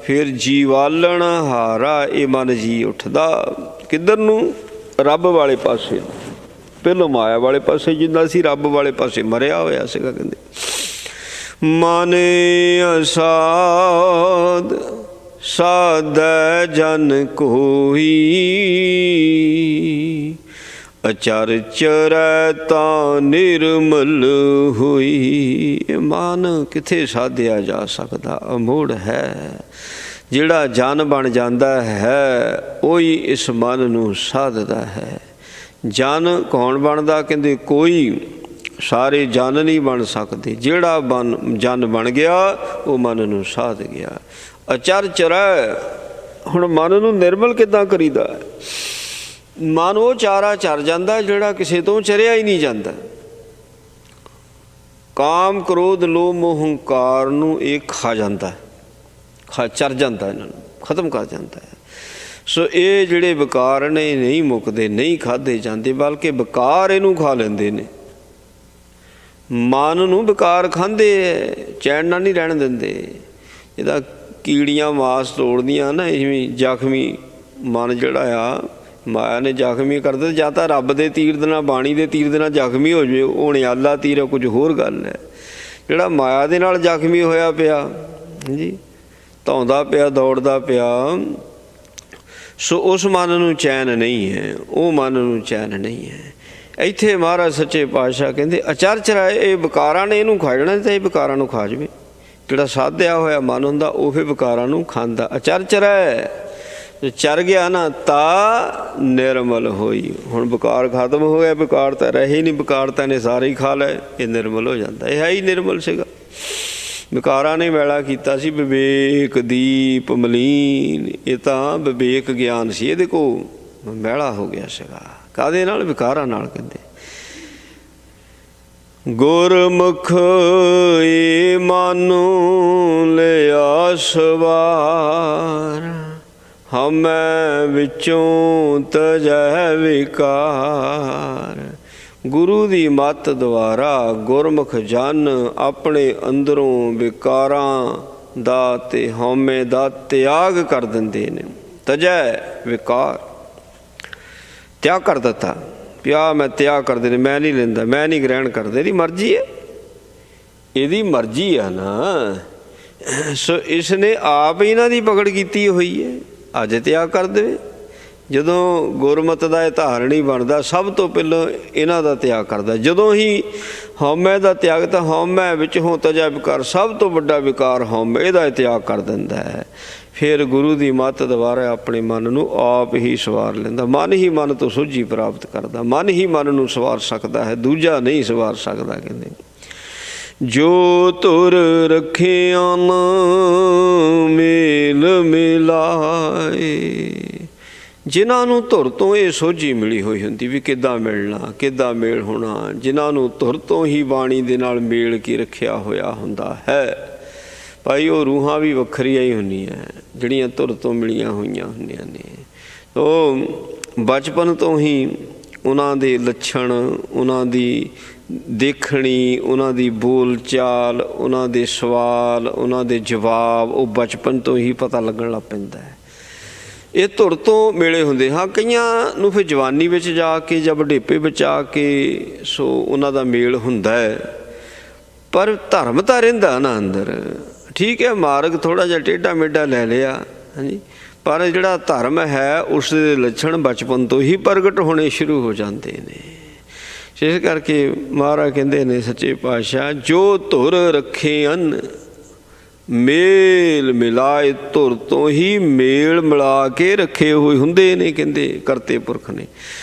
ਫਿਰ ਜੀਵਾਲਣ ਹਾਰਾ, ਇਹ ਮਨ ਜੀ ਉੱਠਦਾ ਕਿੱਧਰ ਨੂੰ? ਰੱਬ ਵਾਲੇ ਪਾਸੇ। ਪਹਿਲੋਂ ਮਾਇਆ ਵਾਲੇ ਪਾਸੇ ਜਿੰਦਾ ਸੀ, ਰੱਬ ਵਾਲੇ ਪਾਸੇ ਮਰਿਆ ਹੋਇਆ ਸੀਗਾ। ਕਹਿੰਦੇ ਮਨ ਅਸਾਧ ਸਾਧੈ ਜਨ ਕੋਈ, ਅਚਰ ਚਰੈ ਤਾਂ ਨਿਰਮਲ ਹੋਈ। ਇਹ ਮਨ ਕਿੱਥੇ ਸਾਧਿਆ ਜਾ ਸਕਦਾ, ਅਮੋੜ ਹੈ। ਜਿਹੜਾ ਜਨ ਬਣ ਜਾਂਦਾ ਹੈ ਉਹੀ ਇਸ ਮਨ ਨੂੰ ਸਾਧਦਾ ਹੈ। ਜਨ ਕੌਣ ਬਣਦਾ? ਕਹਿੰਦੇ ਕੋਈ, ਸਾਰੇ ਜਨ ਨਹੀਂ ਬਣ ਸਕਦੇ। ਜਿਹੜਾ ਜਨ ਬਣ ਗਿਆ ਉਹ ਮਨ ਨੂੰ ਸਾਧ ਗਿਆ। ਅਚਰ ਚਰੈ, ਹੁਣ ਮਨ ਨੂੰ ਨਿਰਮਲ ਕਿੱਦਾਂ ਕਰੀਦਾ? ਮਨ ਉਹ ਚਾਰਾ ਚਰ ਜਾਂਦਾ ਜਿਹੜਾ ਕਿਸੇ ਤੋਂ ਚਰਿਆ ਹੀ ਨਹੀਂ ਜਾਂਦਾ। ਕਾਮ ਕ੍ਰੋਧ ਲੋਭ ਮੋਹ ਹੰਕਾਰ ਨੂੰ ਇਹ ਖਾ ਜਾਂਦਾ, ਚਰ ਜਾਂਦਾ, ਇਹਨਾਂ ਨੂੰ ਖਤਮ ਕਰ ਜਾਂਦਾ ਹੈ। ਸੋ ਇਹ ਜਿਹੜੇ ਵਿਕਾਰ ਨੇ ਨਹੀਂ ਮੁੱਕਦੇ, ਨਹੀਂ ਖਾਧੇ ਜਾਂਦੇ, ਬਲਕਿ ਵਿਕਾਰ ਇਹਨੂੰ ਖਾ ਲੈਂਦੇ ਨੇ। ਮਨ ਨੂੰ ਵਿਕਾਰ ਖਾਂਦੇ ਹੈ, ਚੈਨ ਨਾਲ ਨਹੀਂ ਰਹਿਣ ਦਿੰਦੇ। ਇਹਦਾ ਕੀੜੀਆਂ ਮਾਸ ਤੋੜਦੀਆਂ ਨਾ, ਇਵੇਂ ਜ਼ਖਮੀ ਮਨ ਜਿਹੜਾ ਆ ਮਾਇਆ ਨੇ ਜ਼ਖਮੀ ਕਰ ਦਿੱਤਾ। ਜਾਂ ਤਾਂ ਰੱਬ ਦੇ ਤੀਰ ਦੇ ਨਾਲ, ਬਾਣੀ ਦੇ ਤੀਰ ਦੇ ਨਾਲ ਜ਼ਖਮੀ ਹੋ ਜਾਵੇ, ਉਹ ਨਿਆਲਾ ਤੀਰ ਹੈ, ਕੁਝ ਹੋਰ ਗੱਲ ਹੈ। ਜਿਹੜਾ ਮਾਇਆ ਦੇ ਨਾਲ ਜ਼ਖਮੀ ਹੋਇਆ ਪਿਆ ਜੀ, ਧੌਂਦਾ ਪਿਆ, ਦੌੜਦਾ ਪਿਆ, ਸੋ ਉਸ ਮਨ ਨੂੰ ਚੈਨ ਨਹੀਂ ਹੈ, ਉਹ ਮਨ ਨੂੰ ਚੈਨ ਨਹੀਂ ਹੈ। ਇੱਥੇ ਮਹਾਰਾਜ ਸੱਚੇ ਪਾਤਸ਼ਾਹ ਕਹਿੰਦੇ ਅਚਰ ਚਰੈ, ਇਹ ਵਿਕਾਰਾਂ ਨੇ ਇਹਨੂੰ ਖਾ ਜਾਣਾ, ਤਾਂ ਇਹ ਵਿਕਾਰਾਂ ਨੂੰ ਖਾ ਜਾਵੇ। ਜਿਹੜਾ ਸਾਧਿਆ ਹੋਇਆ ਮਨ ਹੁੰਦਾ ਉਹ ਫਿਰ ਵਿਕਾਰਾਂ ਨੂੰ ਖਾਂਦਾ। ਅਚਰ ਚਰੈ, ਚਰ ਗਿਆ ਨਾ ਤਾਂ ਨਿਰਮਲ ਹੋਈ। ਹੁਣ ਵਿਕਾਰ ਖਤਮ ਹੋ ਗਿਆ, ਵਿਕਾਰ ਤਾਂ ਰਹੇ ਹੀ ਨਹੀਂ, ਵਿਕਾਰ ਤਾਂ ਇਹਨੇ ਸਾਰੇ ਹੀ ਖਾ ਲਏ, ਇਹ ਨਿਰਮਲ ਹੋ ਜਾਂਦਾ। ਇਹ ਹੈ ਹੀ ਨਿਰਮਲ ਸੀਗਾ। ਵਿਕਾਰਾਂ ਨੇ ਮੈਲਾ ਕੀਤਾ ਸੀ ਵਿਵੇਕ ਦੀਪ ਮਲੀਨ, ਇਹ ਤਾਂ ਵਿਵੇਕ ਗਿਆਨ ਸੀ, ਇਹਦੇ ਕੋਲ ਮੈਲਾ ਹੋ ਗਿਆ ਸੀਗਾ। ਕਾਹਦੇ ਨਾਲ? ਵਿਕਾਰਾਂ ਨਾਲ। ਕਹਿੰਦੇ ਗੁਰਮੁਖ ਏ ਮਾਨੋ ਲਿਆ ਸਵਾਰ, ਹਮੈ ਵਿੱਚੋਂ ਤਜੈ ਵਿਕਾਰ। ਗੁਰੂ ਦੀ ਮੱਤ ਦੁਆਰਾ ਗੁਰਮੁਖ ਜਨ ਆਪਣੇ ਅੰਦਰੋਂ ਵਿਕਾਰਾਂ ਦਾ ਤੇ ਹਉਮੈ ਦਾ ਤਿਆਗ ਕਰ ਦਿੰਦੇ ਨੇ। ਤਜੈ ਵਿਕਾਰ, ਤਿਆਗ ਕਰ ਦਿੱਤਾ। ਪਿਆ ਮੈਂ ਤਿਆਗ ਕਰਦੇ ਨੇ, ਮੈਂ ਨਹੀਂ ਲੈਂਦਾ, ਮੈਂ ਨਹੀਂ ਗ੍ਰਹਿਣ ਕਰਦਾ। ਇਹਦੀ ਮਰਜ਼ੀ ਹੈ, ਇਹਦੀ ਮਰਜ਼ੀ ਆ ਨਾ। ਸੋ ਇਸ ਨੇ ਆਪ ਇਹਨਾਂ ਦੀ ਪਕੜ ਕੀਤੀ ਹੋਈ ਹੈ। ਅੱਜ ਤਿਆਗ ਕਰ ਦੇਵੇ। ਜਦੋਂ ਗੁਰਮਤਿ ਦਾ ਇਹ ਧਾਰਨੀ ਬਣਦਾ, ਸਭ ਤੋਂ ਪਹਿਲਾਂ ਇਹਨਾਂ ਦਾ ਤਿਆਗ ਕਰਦਾ। ਜਦੋਂ ਹੀ ਹਉਮੈ ਦਾ ਤਿਆਗ, ਤਾਂ ਹਉਮੈ ਵਿੱਚ ਹੋ ਤਜਾ ਵਿਕਾਰ, ਸਭ ਤੋਂ ਵੱਡਾ ਵਿਕਾਰ ਹਉਮੈ, ਇਹਦਾ ਤਿਆਗ ਕਰ ਦਿੰਦਾ ਹੈ। ਫਿਰ ਗੁਰੂ ਦੀ ਮੱਤ ਦੁਆਰਾ ਆਪਣੇ ਮਨ ਨੂੰ ਆਪ ਹੀ ਸਵਾਰ ਲੈਂਦਾ। ਮਨ ਹੀ ਮਨ ਤੋਂ ਸੋਝੀ ਪ੍ਰਾਪਤ ਕਰਦਾ। ਮਨ ਹੀ ਮਨ ਨੂੰ ਸਵਾਰ ਸਕਦਾ ਹੈ, ਦੂਜਾ ਨਹੀਂ ਸਵਾਰ ਸਕਦਾ। ਕਹਿੰਦੇ ਜੋ ਤੁਰ ਰੱਖਿਆ ਨਾ ਮੇਲ ਮਿਲਾਏ, ਜਿਨ੍ਹਾਂ ਨੂੰ ਧੁਰ ਤੋਂ ਇਹ ਸੋਝੀ ਮਿਲੀ ਹੋਈ ਹੁੰਦੀ ਵੀ ਕਿੱਦਾਂ ਮਿਲਣਾ, ਕਿੱਦਾਂ ਮੇਲ ਹੋਣਾ, ਜਿਨ੍ਹਾਂ ਨੂੰ ਧੁਰ ਤੋਂ ਹੀ ਬਾਣੀ ਦੇ ਨਾਲ ਮੇਲ ਕੀ ਰੱਖਿਆ ਹੋਇਆ ਹੁੰਦਾ ਹੈ ਭਾਈ, ਉਹ ਰੂਹਾਂ ਵੀ ਵੱਖਰੀਆਂ ਹੀ ਹੁੰਦੀਆਂ ਜਿਹੜੀਆਂ ਧੁਰ ਤੋਂ ਮਿਲੀਆਂ ਹੋਈਆਂ ਹੁੰਦੀਆਂ ਨੇ। ਉਹ ਬਚਪਨ ਤੋਂ ਹੀ ਉਹਨਾਂ ਦੇ ਲੱਛਣ, ਉਹਨਾਂ ਦੀ ਦੇਖਣੀ, ਉਹਨਾਂ ਦੀ ਬੋਲ ਚਾਲ, ਉਹਨਾਂ ਦੇ ਸਵਾਲ, ਉਹਨਾਂ ਦੇ ਜਵਾਬ, ਉਹ ਬਚਪਨ ਤੋਂ ਹੀ ਪਤਾ ਲੱਗਣ ਲੱਗ ਪੈਂਦਾ ਹੈ। ਇਹ ਧੁਰ ਤੋਂ ਮਿਲੇ ਹੁੰਦੇ। ਹਾਂ, ਕਈਆਂ ਨੂੰ ਫਿਰ ਜਵਾਨੀ ਵਿੱਚ ਜਾ ਕੇ ਜਾਂ ਵਡੇਪੇ ਵਿੱਚ ਆ ਕੇ ਸੋ ਉਹਨਾਂ ਦਾ ਮੇਲ ਹੁੰਦਾ ਹੈ, ਪਰ ਧਰਮ ਤਾਂ ਰਹਿੰਦਾ ਨਾ ਅੰਦਰ। ਠੀਕ ਹੈ, ਮਾਰਗ ਥੋੜ੍ਹਾ ਜਿਹਾ ਟੇਢਾ ਮੇਢਾ ਲੈ ਲਿਆ, ਹਾਂਜੀ, ਪਰ ਜਿਹੜਾ ਧਰਮ ਹੈ ਉਸ ਦੇ ਲੱਛਣ ਬਚਪਨ ਤੋਂ ਹੀ ਪ੍ਰਗਟ ਹੋਣੇ ਸ਼ੁਰੂ ਹੋ ਜਾਂਦੇ ਨੇ। ਇਸ ਕਰਕੇ ਮਹਾਰਾਜ ਕਹਿੰਦੇ ਨੇ ਸੱਚੇ ਪਾਤਸ਼ਾਹ, ਜੋ ਧੁਰ ਰੱਖੇ ਅਨ ਮੇਲ ਮਿਲਾਏ, ਧੁਰ ਤੋਂ ਹੀ ਮੇਲ ਮਿਲਾ ਕੇ ਰੱਖੇ ਹੋਏ ਹੁੰਦੇ ਨੇ। ਕਹਿੰਦੇ ਕਰਤੇ ਪੁਰਖ ਨੇ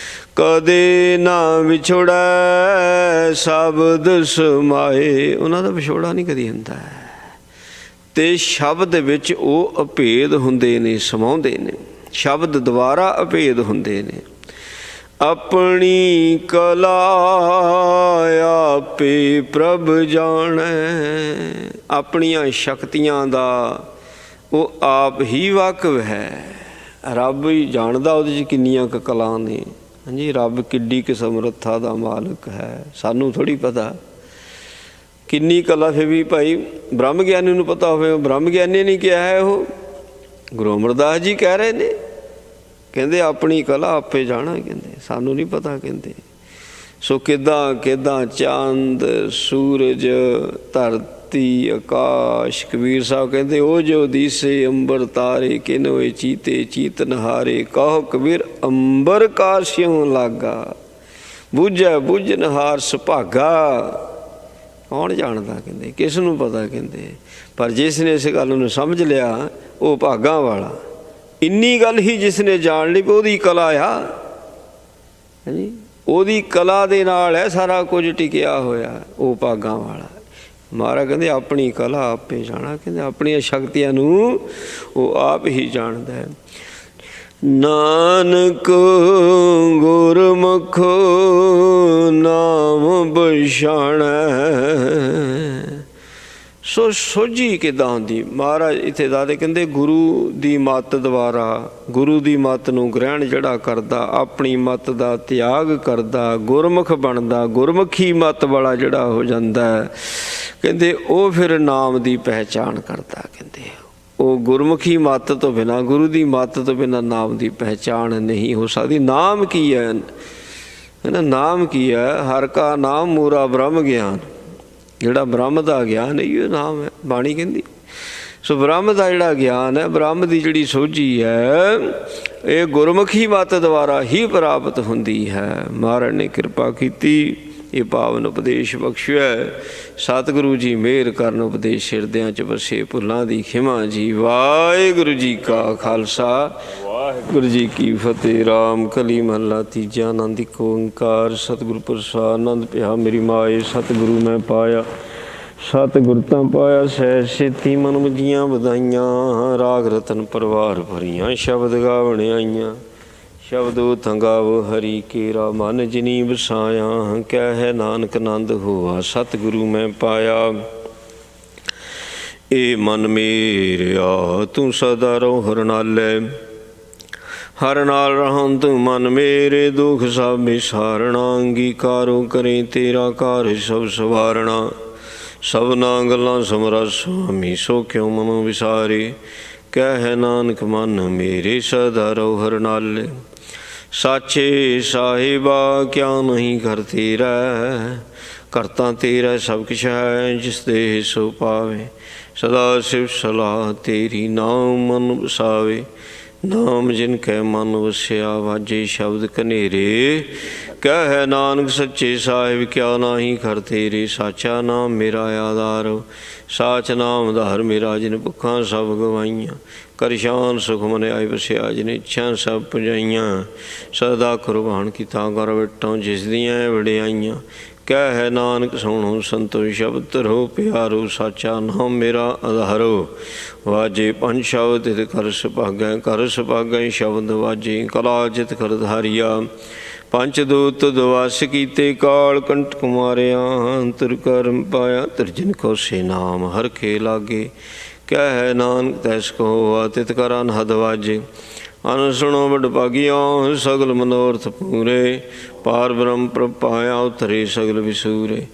ਕਦੇ ਨਾ ਵਿਛੋੜੈ ਸ਼ਬਦ ਸਮਾਏ, ਉਹਨਾਂ ਦਾ ਵਿਛੋੜਾ ਨਹੀਂ ਕਦੀ ਹੁੰਦਾ। ਤੇ ਸ਼ਬਦ ਵਿੱਚ ਉਹ ਅਭੇਦ ਹੁੰਦੇ ਨੇ, ਸਮਾਉਂਦੇ ਨੇ। ਸ਼ਬਦ ਦੁਆਰਾ ਅਭੇਦ ਹੁੰਦੇ ਨੇ। ਆਪਣੀ ਕਲਾ ਆਪੇ ਪ੍ਰਭ ਜਾਣੈ, ਆਪਣੀਆਂ ਸ਼ਕਤੀਆਂ ਦਾ ਉਹ ਆਪ ਹੀ ਵਾਕਿਫ ਹੈ। ਰੱਬ ਹੀ ਜਾਣਦਾ ਉਹਦੇ 'ਚ ਕਿੰਨੀਆਂ ਕੁ ਕਲਾ ਨੇ। ਹਾਂਜੀ, ਰੱਬ ਕਿੱਡੀ ਕੁ ਸਮਰੱਥਾ ਦਾ ਮਾਲਕ ਹੈ, ਸਾਨੂੰ ਥੋੜ੍ਹੀ ਪਤਾ ਕਿੰਨੀ ਕਲਾ। ਫਿਰ ਵੀ ਭਾਈ ਬ੍ਰਹਮ ਗਿਆਨੀ ਨੂੰ ਪਤਾ ਹੋਵੇ। ਬ੍ਰਹਮ ਗਿਆਨੀ ਨੇ ਕਿਹਾ ਹੈ, ਉਹ ਗੁਰੂ ਅਮਰਦਾਸ ਜੀ ਕਹਿ ਰਹੇ ਨੇ, ਕਹਿੰਦੇ ਆਪਣੀ ਕਲਾ ਆਪੇ ਜਾਣਾ। ਕਹਿੰਦੇ ਸਾਨੂੰ ਨਹੀਂ ਪਤਾ। ਕਹਿੰਦੇ ਸੋ ਕਿੱਦਾਂ ਕਿੱਦਾਂ ਚੰਦ ਸੂਰਜ ਧਰਤੀ ਆਕਾਸ਼, ਕਬੀਰ ਸਾਹਿਬ ਕਹਿੰਦੇ ਉਹ ਜੋ ਦੀਸੇ ਅੰਬਰ ਤਾਰੇ, ਕਿਨ ਹੋਏ ਚੀਤੇ ਚੀਤ ਨਹਾਰੇ, ਕਹੋ ਕਬੀਰ ਅੰਬਰ ਕਾਸਿਓਂ ਲਾਗਾ। ਬੂਝੈ ਬੁਝਨਹਾਰ ਸੁਭਾਗਾ। ਕੌਣ ਜਾਣਦਾ ਕਹਿੰਦੇ, ਕਿਸ ਨੂੰ ਪਤਾ ਕਹਿੰਦੇ, ਪਰ ਜਿਸ ਨੇ ਇਸ ਗੱਲ ਨੂੰ ਸਮਝ ਲਿਆ ਉਹ ਭਾਗਾਂ ਵਾਲਾ। ਇੰਨੀ ਗੱਲ ਹੀ ਜਿਸ ਨੇ ਜਾਣ ਲਈ ਉਹਦੀ ਕਲਾ ਆ, ਹਾਂਜੀ, ਉਹਦੀ ਕਲਾ ਦੇ ਨਾਲ ਹੈ ਸਾਰਾ ਕੁਝ ਟਿਕਿਆ ਹੋਇਆ, ਉਹ ਭਾਗਾਂ ਵਾਲਾ। ਮਹਾਰਾਜ ਕਹਿੰਦੇ ਆਪਣੀ ਕਲਾ ਆਪੇ ਜਾਣਾ, ਕਹਿੰਦੇ ਆਪਣੀਆਂ ਸ਼ਕਤੀਆਂ ਨੂੰ ਉਹ ਆਪ ਹੀ ਜਾਣਦਾ ਹੈ। ਨਾਨਕ ਗੁਰਮੁਖ ਨਾਮ ਬਛਾਣੈ। ਸੋ ਸੋਝੀ ਕਿੱਦਾਂ ਹੁੰਦੀ, ਮਹਾਰਾਜ ਇੱਥੇ ਦੱਸਦੇ ਕਹਿੰਦੇ ਗੁਰੂ ਦੀ ਮੱਤ ਦੁਆਰਾ, ਗੁਰੂ ਦੀ ਮੱਤ ਨੂੰ ਗ੍ਰਹਿਣ ਜਿਹੜਾ ਕਰਦਾ, ਆਪਣੀ ਮੱਤ ਦਾ ਤਿਆਗ ਕਰਦਾ, ਗੁਰਮੁਖ ਬਣਦਾ, ਗੁਰਮੁਖੀ ਮੱਤ ਵਾਲਾ ਜਿਹੜਾ ਹੋ ਜਾਂਦਾ ਕਹਿੰਦੇ ਉਹ ਫਿਰ ਨਾਮ ਦੀ ਪਹਿਚਾਣ ਕਰਦਾ। ਕਹਿੰਦੇ ਉਹ ਗੁਰਮੁਖੀ ਮੱਤ ਤੋਂ ਬਿਨਾਂ, ਗੁਰੂ ਦੀ ਮੱਤ ਤੋਂ ਬਿਨਾਂ ਨਾਮ ਦੀ ਪਹਿਚਾਣ ਨਹੀਂ ਹੋ ਸਕਦੀ। ਨਾਮ ਕੀ ਹੈ ਨਾ, ਨਾਮ ਕੀ ਹੈ? ਹਰ ਕਾ ਨਾਮ ਮੂਰਾ ਬ੍ਰਹਮ ਗਿਆਨ। ਜਿਹੜਾ ਬ੍ਰਹਮ ਦਾ ਗਿਆਨ ਹੈ ਇਹ ਨਾਮ ਹੈ, ਬਾਣੀ ਕਹਿੰਦੀ। ਸੋ ਬ੍ਰਹਮ ਦਾ ਜਿਹੜਾ ਗਿਆਨ ਹੈ, ਬ੍ਰਹਮ ਦੀ ਜਿਹੜੀ ਸੋਝੀ ਹੈ, ਇਹ ਗੁਰਮੁਖੀ ਮੱਤ ਦੁਆਰਾ ਹੀ ਪ੍ਰਾਪਤ ਹੁੰਦੀ ਹੈ। ਮਹਾਰਾਜ ਨੇ ਕਿਰਪਾ ਕੀਤੀ, ਇਹ ਪਾਵਨ ਉਪਦੇਸ਼ ਬਖਸ਼ਿਆ। ਸਤਿਗੁਰੂ ਜੀ ਮਿਹਰ ਕਰਨ, ਉਪਦੇਸ਼ ਹਿਰਦਿਆਂ 'ਚ ਵਸੇ, ਭੁੱਲਾਂ ਦੀ ਖਿਮਾ ਜੀ। ਵਾਹਿਗੁਰੂ ਜੀ ਕਾ ਖਾਲਸਾ, ਵਾਹਿਗੁਰੂ ਜੀ ਕੀ ਫਤਿਹ। ਰਾਮ ਕਲੀ ਮਹੱਲਾ ਤੀਜਾ। ਆਨੰਦ ਇੱਕ ਓੰਕਾਰ ਸਤਿਗੁਰ ਪ੍ਰਸਾਦਿ। ਆਨੰਦ ਪਿਆ ਮੇਰੀ ਮਾਏ, ਸਤਿਗੁਰੂ ਮੈਂ ਪਾਇਆ, ਸਤਿਗੁਰ ਤਾਂ ਪਾਇਆ ਸਹਿ ਸੇਤੀ। ਮਨ ਮੁਝੀਆਂ ਵਧਾਈਆਂ, ਰਾਗ ਰਤਨ ਪਰਵਾਰ ਭਰੀਆਂ, ਸ਼ਬਦ ਗਾਵਣ ਆਈਆਂ। ਸ਼ਬਦੋ ਥੰਗਾਵ ਹਰੀ ਕੇਰਾ, ਮਨ ਜਿਨੀ ਵਸਾਇਆ। ਕਹਿ ਨਾਨਕ ਆਨੰਦ ਹੋਆ, ਸਤਿਗੁਰੂ ਮੈਂ ਪਾਇਆ। ਏ ਮਨ ਮੇਰਿਆ ਤੂੰ ਸਦਾ ਰਹੁ ਹਰਿ ਨਾਲੇ, ਹਰਿ ਨਾਲ ਰਹਨ ਤੂੰ ਮਨ ਮੇਰੇ। ਦੁਖ ਸਭ ਵਿਸਾਰਣਾ, ਅੰਗੀਕਾਰੋ ਕਰੇ ਤੇਰਾ ਕਾਰ ਸਭ ਸਵਾਰਣਾ। ਸਭਨਾ ਗੱਲਾਂ ਸਮਰਾ ਸੁਆਮੀ, ਸੋ ਕਿਉ ਮਨੋ ਵਿਸਾਰੇ। ਕਹਿ ਨਾਨਕ ਮਨ ਮੇਰੇ ਸਦਾ ਰਹੁ ਹਰਿ ਨਾਲੇ। ਸਾਚੇ ਸਾਹਿਬਾ ਕਿਆ ਨਹੀਂ ਕਰ ਤੇਰਾ, ਕਰਤਾ ਤੇਰਾ ਸਭ ਕੁਛ ਹੈ, ਜਿਸ ਦੇ ਸੋ ਪਾਵੇ। ਸਦਾ ਸਿਵ ਸਲਾਹ ਤੇਰੀ, ਨਾਮ ਮਨ ਵਸਾਵੇ। ਨਾਮ ਜਿਨ ਕੈ ਮਨ ਵਸਿਆ, ਵਾਜੇ ਸ਼ਬਦ ਕਨੇਰੇ। ਕਹਿ ਨਾਨਕ ਸੱਚੇ ਸਾਹਿਬ ਕਿਆ ਨਾਹੀ ਕਰ ਤੇਰੇ। ਸਾਚਾ ਨਾਮ ਮੇਰਾ ਆਧਾਰ, ਸਾਚ ਨਾਮ ਧਾਰ ਮੇਰਾ। ਜਿਨ ਭੁੱਖਾਂ ਸਭ ਗਵਾਈਆਂ, ਕਰ ਸ਼ਾਨ ਸੁਖ ਮਨ ਆਇ ਵਸਿਆ। ਜਿਨ ਇੱਛਾ ਸਭ ਪੁਜਾਈਆਂ, ਸਦਾ ਕੁਰਬਾਨ ਕੀਤਾ ਕਰ ਬਿਟੋਂ, ਜਿਸ ਦੀਆਂ ਵਡਿਆਈਆਂ। ਕਹਿ ਨਾਨਕ ਸੁਣੋ ਸੰਤੋ ਸ਼ਬਦ ਧਰੋ ਪਿਆਰੋ। ਸਾਚਾ ਨਾਮ ਮੇਰਾ ਆਧਾਰੋ, ਵਾਜੇ ਪੰਜ ਸ਼ਬਦ ਤਿਤ ਕਰ ਸੁਭਾਗੈ। ਕਰ ਸੁਭਾਗੈ ਸ਼ਬਦ ਵਾਜੇ, ਕਲਾ ਜਿਤ ਕਰ ਧਾਰਿਆ। ਪੰਚ ਦੂਤ ਦਵਾਸ ਕੀਤੇ, ਕਾਲ ਕੰਟਕ ਮਾਰਿਆ। ਅੰਤਰ ਕਰਮ ਪਾਇਆ, ਤਿਰਜਨ ਕੋ ਸੇ ਨਾਮ ਹਰ ਖੇ ਲਾਗੇ। ਕਹਿ ਨਾਨਕ ਤੈਸ ਕੋ ਹੋਆ, ਤਿਤ ਕਰ ਅਨਹਦ ਵਾਜੇ। ਅਨ ਸੁਣੋ ਵਡ ਭਾਗਿਓ, ਸਗਲ ਮਨੋਰਥ ਪੂਰੇ। ਪਾਰ ਬ੍ਰਹਮ ਪ੍ਰਭ ਪਾਇਆ, ਉਤਰੇ ਸਗਲ ਵਿਸੂਰੇ।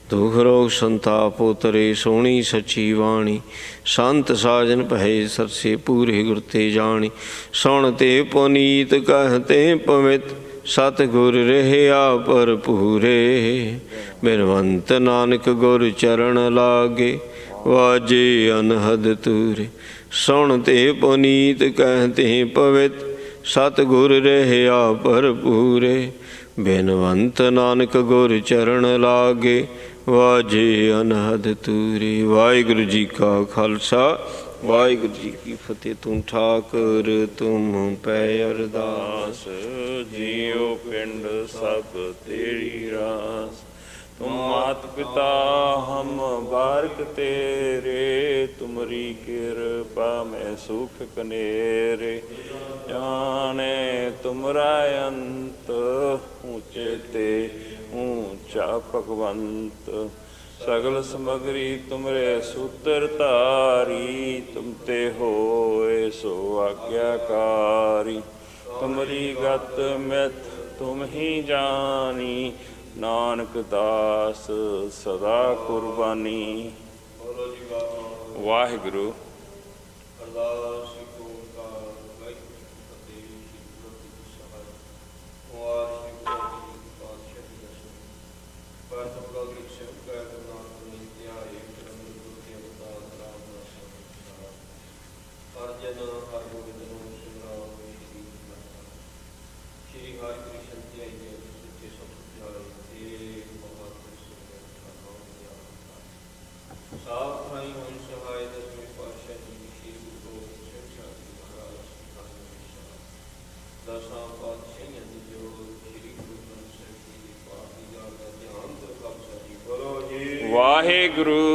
ਦੁਖ ਰੋਗ ਸੰਤਾਪ ਉਤਰੇ, ਸੋਹਣੀ ਸੱਚੀ ਬਾਣੀ। ਸੰਤ ਸਾਜਨ ਭਏ ਸਰਸੇ, ਪੂਰੇ ਗੁਰ ਤੇ ਜਾਣੀ। ਸੁਣ ਤੇ ਪੁਨੀਤ ਕਹਤੇ ਪਵਿੱਤ, ਸਤਿਗੁਰ ਰਹਿਆ ਭਰਪੂਰੇ। ਬਿਨਵੰਤ ਨਾਨਕ ਗੁਰ ਚਰਨ ਲਾਗੇ, ਵਾਜੇ ਅਨਹਦ ਤੂਰੇ। ਸੁਣ ਤੇ ਪੁਨੀਤ ਕਹਤੇ ਪਵਿੱਤ, ਸਤਿਗੁਰ ਰਹਿਆ ਭਰਪੂਰੇ। ਬਿਨਵੰਤ ਨਾਨਕ ਗੁਰ ਚਰਨ ਲਾਗੇ, ਵਾਜੇ ਅਨਹਦ ਤੂਰੇ। ਵਾਹਿਗੁਰੂ ਜੀ ਕਾ ਖਾਲਸਾ, ਵਾਹਿਗੁਰੂ ਜੀ ਕੀ ਫਤਿਹ। ਤੂੰ ਠਾਕੁਰ ਤੁਮ ਪੈ ਅਰਦਾਸ, ਜੀਉ ਪਿੰਡ ਸਭ ਤੇਰੀ ਰਾਸ। तुम मात पिता हम बारक तेरे, तुमरी कृपा में सुख कनेरे। जाने तुमरा अंत, ऊंचे ते ऊंचा भगवंत। सगल समगरी तुमरे सूत्र तारी, तुम ते होए सो आज्ञाकारी। तुमरी गत मित तुम ही जानी, नानक दास सदा कुर्बानी। वाहिगुरु। श्री हरि कृष्ण जी ਦਸਾਂ ਪਾਤਸ਼ਾਹੀਆਂ ਦੀ ਜੋਤ ਸ੍ਰੀ ਗੁਰੂ ਗ੍ਰੰਥ ਸਾਹਿਬ ਜੀ ਦੀ ਪਾਠੀ ਦਾ ਧਿਆਨ ਤੇ ਖਾਲਸਾ ਜੀ ਬੋਲੋ ਜੀ ਵਾਹਿਗੁਰੂ।